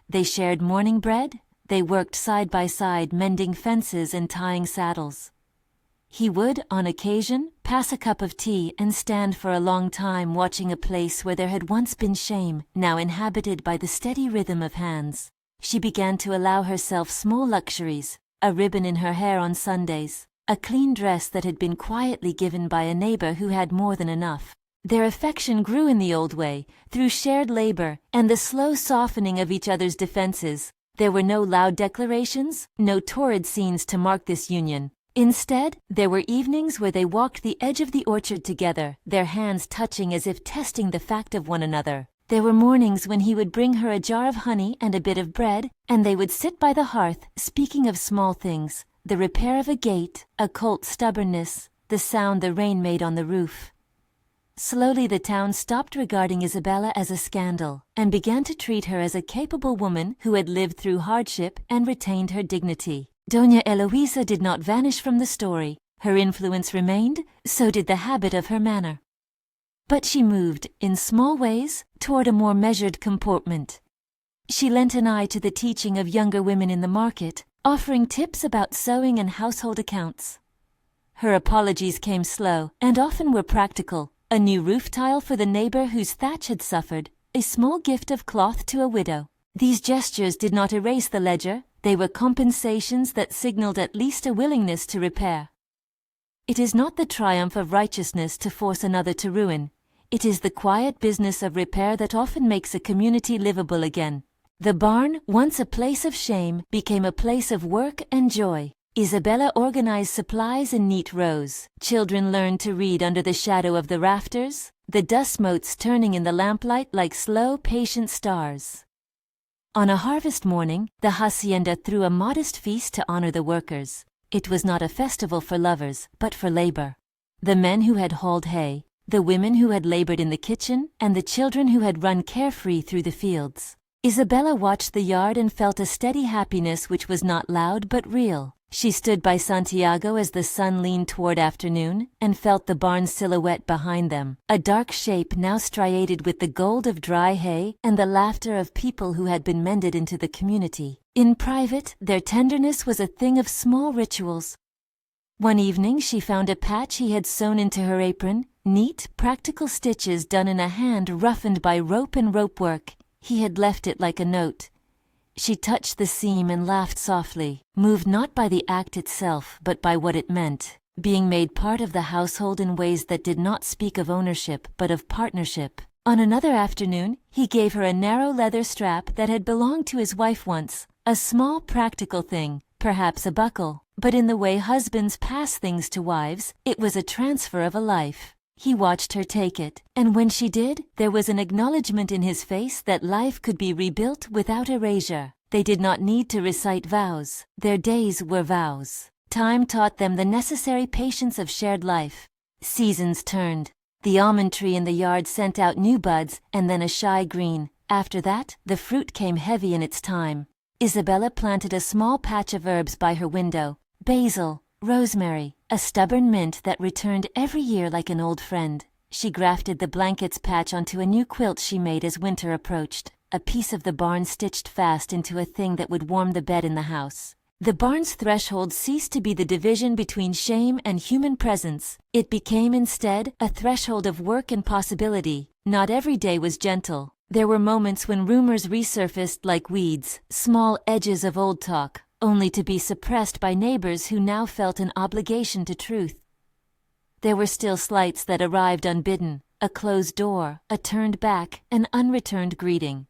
They shared morning bread, they worked side by side mending fences and tying saddles. He would, on occasion, pass a cup of tea and stand for a long time watching a place where there had once been shame, now inhabited by the steady rhythm of hands. She began to allow herself small luxuries, a ribbon in her hair on Sundays, a clean dress that had been quietly given by a neighbor who had more than enough. Their affection grew in the old way, through shared labor and the slow softening of each other's defenses. There were no loud declarations, no torrid scenes to mark this union. Instead, there were evenings where they walked the edge of the orchard together, their hands touching as if testing the fact of one another. There were mornings when he would bring her a jar of honey and a bit of bread, and they would sit by the hearth, speaking of small things, the repair of a gate, a colt's stubbornness, the sound the rain made on the roof. Slowly the town stopped regarding Isabella as a scandal, and began to treat her as a capable woman who had lived through hardship and retained her dignity. Doña Eloisa did not vanish from the story. Her influence remained, so did the habit of her manner. But she moved, in small ways, toward a more measured comportment. She lent an eye to the teaching of younger women in the market, offering tips about sewing and household accounts. Her apologies came slow, and often were practical. A new roof tile for the neighbor whose thatch had suffered, a small gift of cloth to a widow. These gestures did not erase the ledger, they were compensations that signaled at least a willingness to repair. It is not the triumph of righteousness to force another to ruin. It is the quiet business of repair that often makes a community livable again. The barn, once a place of shame, became a place of work and joy. Isabella organized supplies in neat rows. Children learned to read under the shadow of the rafters, the dust motes turning in the lamplight like slow, patient stars. On a harvest morning, the Hacienda threw a modest feast to honor the workers. It was not a festival for lovers, but for labor. The men who had hauled hay, the women who had labored in the kitchen, and the children who had run carefree through the fields. Isabella watched the yard and felt a steady happiness which was not loud but real. She stood by Santiago as the sun leaned toward afternoon, and felt the barn's silhouette behind them, a dark shape now striated with the gold of dry hay and the laughter of people who had been mended into the community. In private, their tenderness was a thing of small rituals. One evening she found a patch he had sewn into her apron, neat, practical stitches done in a hand roughened by rope and rope work. He had left it like a note. She touched the seam and laughed softly, moved not by the act itself but by what it meant, being made part of the household in ways that did not speak of ownership but of partnership. On another afternoon, he gave her a narrow leather strap that had belonged to his wife once, a small practical thing, perhaps a buckle, but in the way husbands pass things to wives, it was a transfer of a life. He watched her take it, and when she did, there was an acknowledgement in his face that life could be rebuilt without erasure. They did not need to recite vows. Their days were vows. Time taught them the necessary patience of shared life. Seasons turned. The almond tree in the yard sent out new buds, and then a shy green. After that, the fruit came heavy in its time. Isabella planted a small patch of herbs by her window, basil, rosemary, a stubborn mint that returned every year like an old friend. She grafted the blankets patch onto a new quilt she made as winter approached, a piece of the barn stitched fast into a thing that would warm the bed in the house. The barn's threshold ceased to be the division between shame and human presence. It became instead a threshold of work and possibility. Not every day was gentle. There were moments when rumors resurfaced like weeds, small edges of old talk, only to be suppressed by neighbors who now felt an obligation to truth. There were still slights that arrived unbidden, a closed door, a turned back, an unreturned greeting.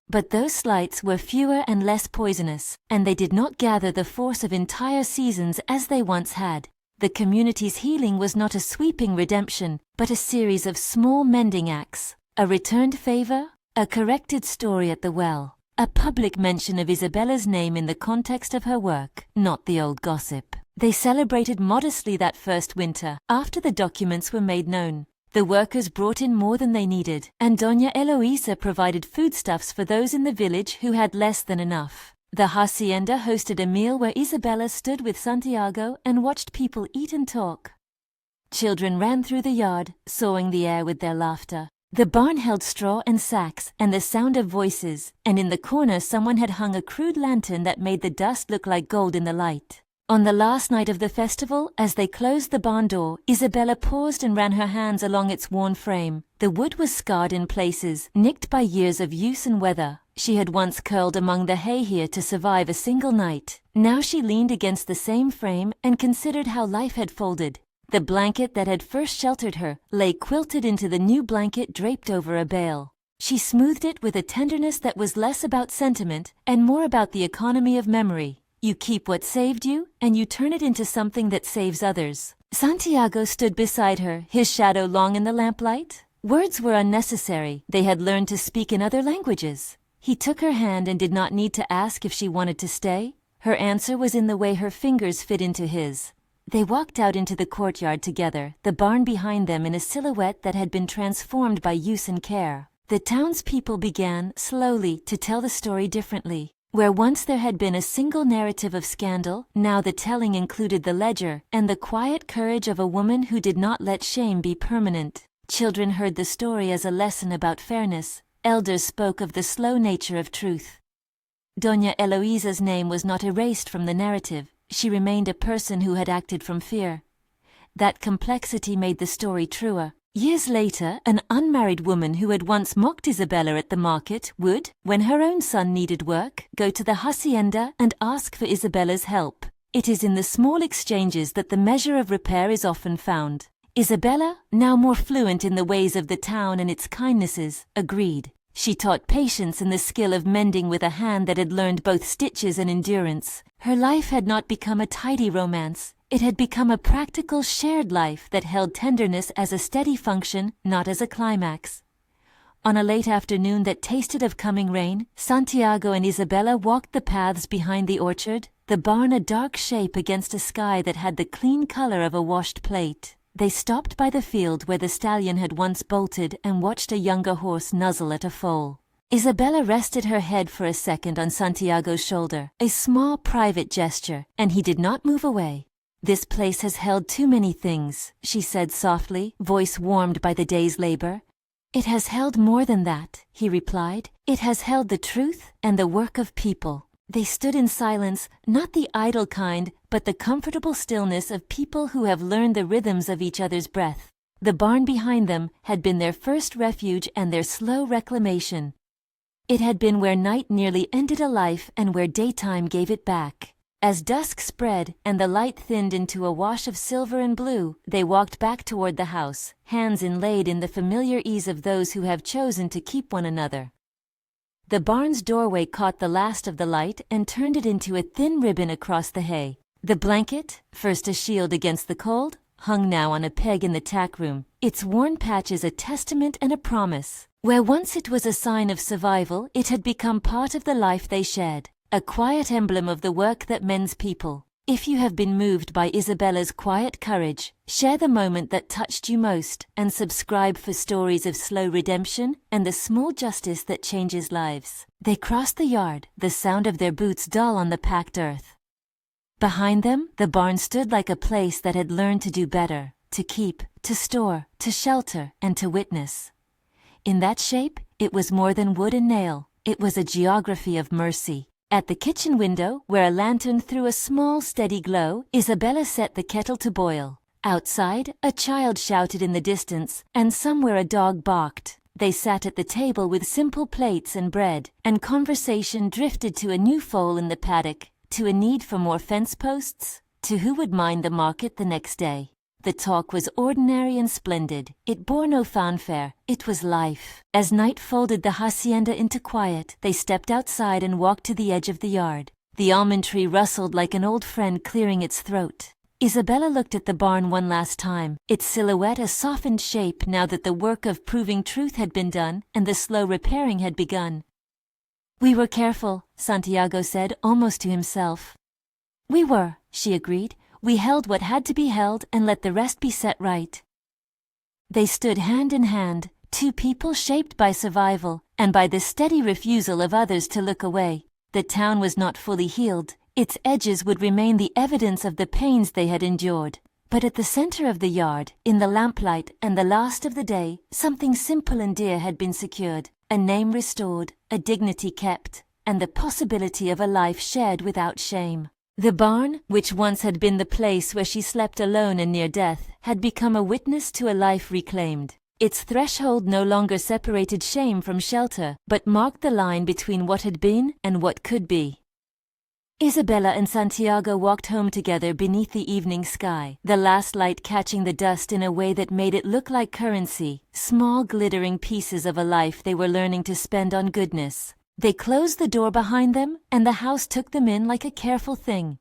But those slights were fewer and less poisonous, and they did not gather the force of entire seasons as they once had. The community's healing was not a sweeping redemption, but a series of small mending acts, a returned favor, a corrected story at the well, a public mention of Isabella's name in the context of her work, not the old gossip. They celebrated modestly that first winter, after the documents were made known. The workers brought in more than they needed, and Doña Eloisa provided foodstuffs for those in the village who had less than enough. The hacienda hosted a meal where Isabella stood with Santiago and watched people eat and talk. Children ran through the yard, sawing the air with their laughter. The barn held straw and sacks and the sound of voices, and in the corner someone had hung a crude lantern that made the dust look like gold in the light. On the last night of the festival, as they closed the barn door, Isabella paused and ran her hands along its worn frame. The wood was scarred in places, nicked by years of use and weather. She had once curled among the hay here to survive a single night. Now she leaned against the same frame and considered how life had folded. The blanket that had first sheltered her lay quilted into the new blanket draped over a bale. She smoothed it with a tenderness that was less about sentiment and more about the economy of memory. You keep what saved you, and you turn it into something that saves others. Santiago stood beside her, his shadow long in the lamplight. Words were unnecessary. They had learned to speak in other languages. He took her hand and did not need to ask if she wanted to stay. Her answer was in the way her fingers fit into his. They walked out into the courtyard together, the barn behind them in a silhouette that had been transformed by use and care. The townspeople began, slowly, to tell the story differently. Where once there had been a single narrative of scandal, now the telling included the ledger and the quiet courage of a woman who did not let shame be permanent. Children heard the story as a lesson about fairness. Elders spoke of the slow nature of truth. Doña Eloisa's name was not erased from the narrative. She remained a person who had acted from fear. That complexity made the story truer. Years later, an unmarried woman who had once mocked Isabella at the market would, when her own son needed work, go to the hacienda and ask for Isabella's help. It is in the small exchanges that the measure of repair is often found. Isabella, now more fluent in the ways of the town and its kindnesses, agreed. She taught patience and the skill of mending with a hand that had learned both stitches and endurance. Her life had not become a tidy romance. It had become a practical shared life that held tenderness as a steady function, not as a climax. On a late afternoon that tasted of coming rain, Santiago and Isabella walked the paths behind the orchard, the barn a dark shape against a sky that had the clean color of a washed plate. They stopped by the field where the stallion had once bolted and watched a younger horse nuzzle at a foal. Isabella rested her head for a second on Santiago's shoulder, a small private gesture, and he did not move away. "This place has held too many things," she said softly, voice warmed by the day's labor. "It has held more than that," he replied. "It has held the truth and the work of people." They stood in silence, not the idle kind, but the comfortable stillness of people who have learned the rhythms of each other's breath. The barn behind them had been their first refuge and their slow reclamation. It had been where night nearly ended a life and where daytime gave it back. As dusk spread and the light thinned into a wash of silver and blue, they walked back toward the house, hands inlaid in the familiar ease of those who have chosen to keep one another. The barn's doorway caught the last of the light and turned it into a thin ribbon across the hay. The blanket, first a shield against the cold, hung now on a peg in the tack room, its worn patches a testament and a promise. Where once it was a sign of survival, it had become part of the life they shared. A quiet emblem of the work that mends people. If you have been moved by Isabella's quiet courage, share the moment that touched you most and subscribe for stories of slow redemption and the small justice that changes lives. They crossed the yard, the sound of their boots dull on the packed earth. Behind them, the barn stood like a place that had learned to do better, to keep, to store, to shelter, and to witness. In that shape, it was more than wood and nail. It was a geography of mercy. At the kitchen window, where a lantern threw a small, steady glow, Isabella set the kettle to boil. Outside, a child shouted in the distance, and somewhere a dog barked. They sat at the table with simple plates and bread, and conversation drifted to a new foal in the paddock, to a need for more fence posts, to who would mind the market the next day. The talk was ordinary and splendid. It bore no fanfare. It was life. As night folded the hacienda into quiet, they stepped outside and walked to the edge of the yard. The almond tree rustled like an old friend clearing its throat. Isabella looked at the barn one last time, its silhouette a softened shape now that the work of proving truth had been done and the slow repairing had begun. "We were careful," Santiago said, almost to himself. "We were," she agreed. "We held what had to be held and let the rest be set right." They stood hand in hand, two people shaped by survival and by the steady refusal of others to look away. The town was not fully healed. Its edges would remain the evidence of the pains they had endured. But at the center of the yard, in the lamplight and the last of the day, something simple and dear had been secured. A name restored, a dignity kept, and the possibility of a life shared without shame. The barn, which once had been the place where she slept alone and near death, had become a witness to a life reclaimed. Its threshold no longer separated shame from shelter, but marked the line between what had been and what could be. Isabella and Santiago walked home together beneath the evening sky, the last light catching the dust in a way that made it look like currency, small glittering pieces of a life they were learning to spend on goodness. They closed the door behind them, and the house took them in like a careful thing.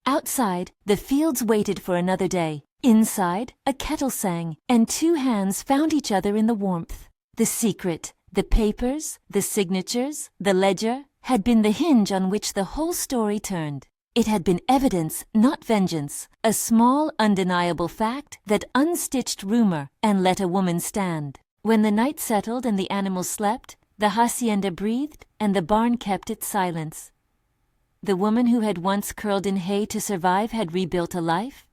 Outside, the fields waited for another day. Inside, a kettle sang, and two hands found each other in the warmth. The secret, the papers, the signatures, the ledger, had been the hinge on which the whole story turned. It had been evidence, not vengeance, a small, undeniable fact that unstitched rumor and let a woman stand. When the night settled and the animals slept, the hacienda breathed and the barn kept its silence. The woman who had once curled in hay to survive had rebuilt a life.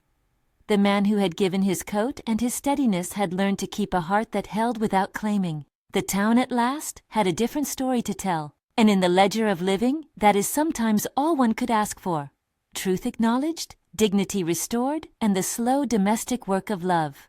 The man who had given his coat and his steadiness had learned to keep a heart that held without claiming. The town at last had a different story to tell. And in the ledger of living, that is sometimes all one could ask for. Truth acknowledged, dignity restored, and the slow domestic work of love.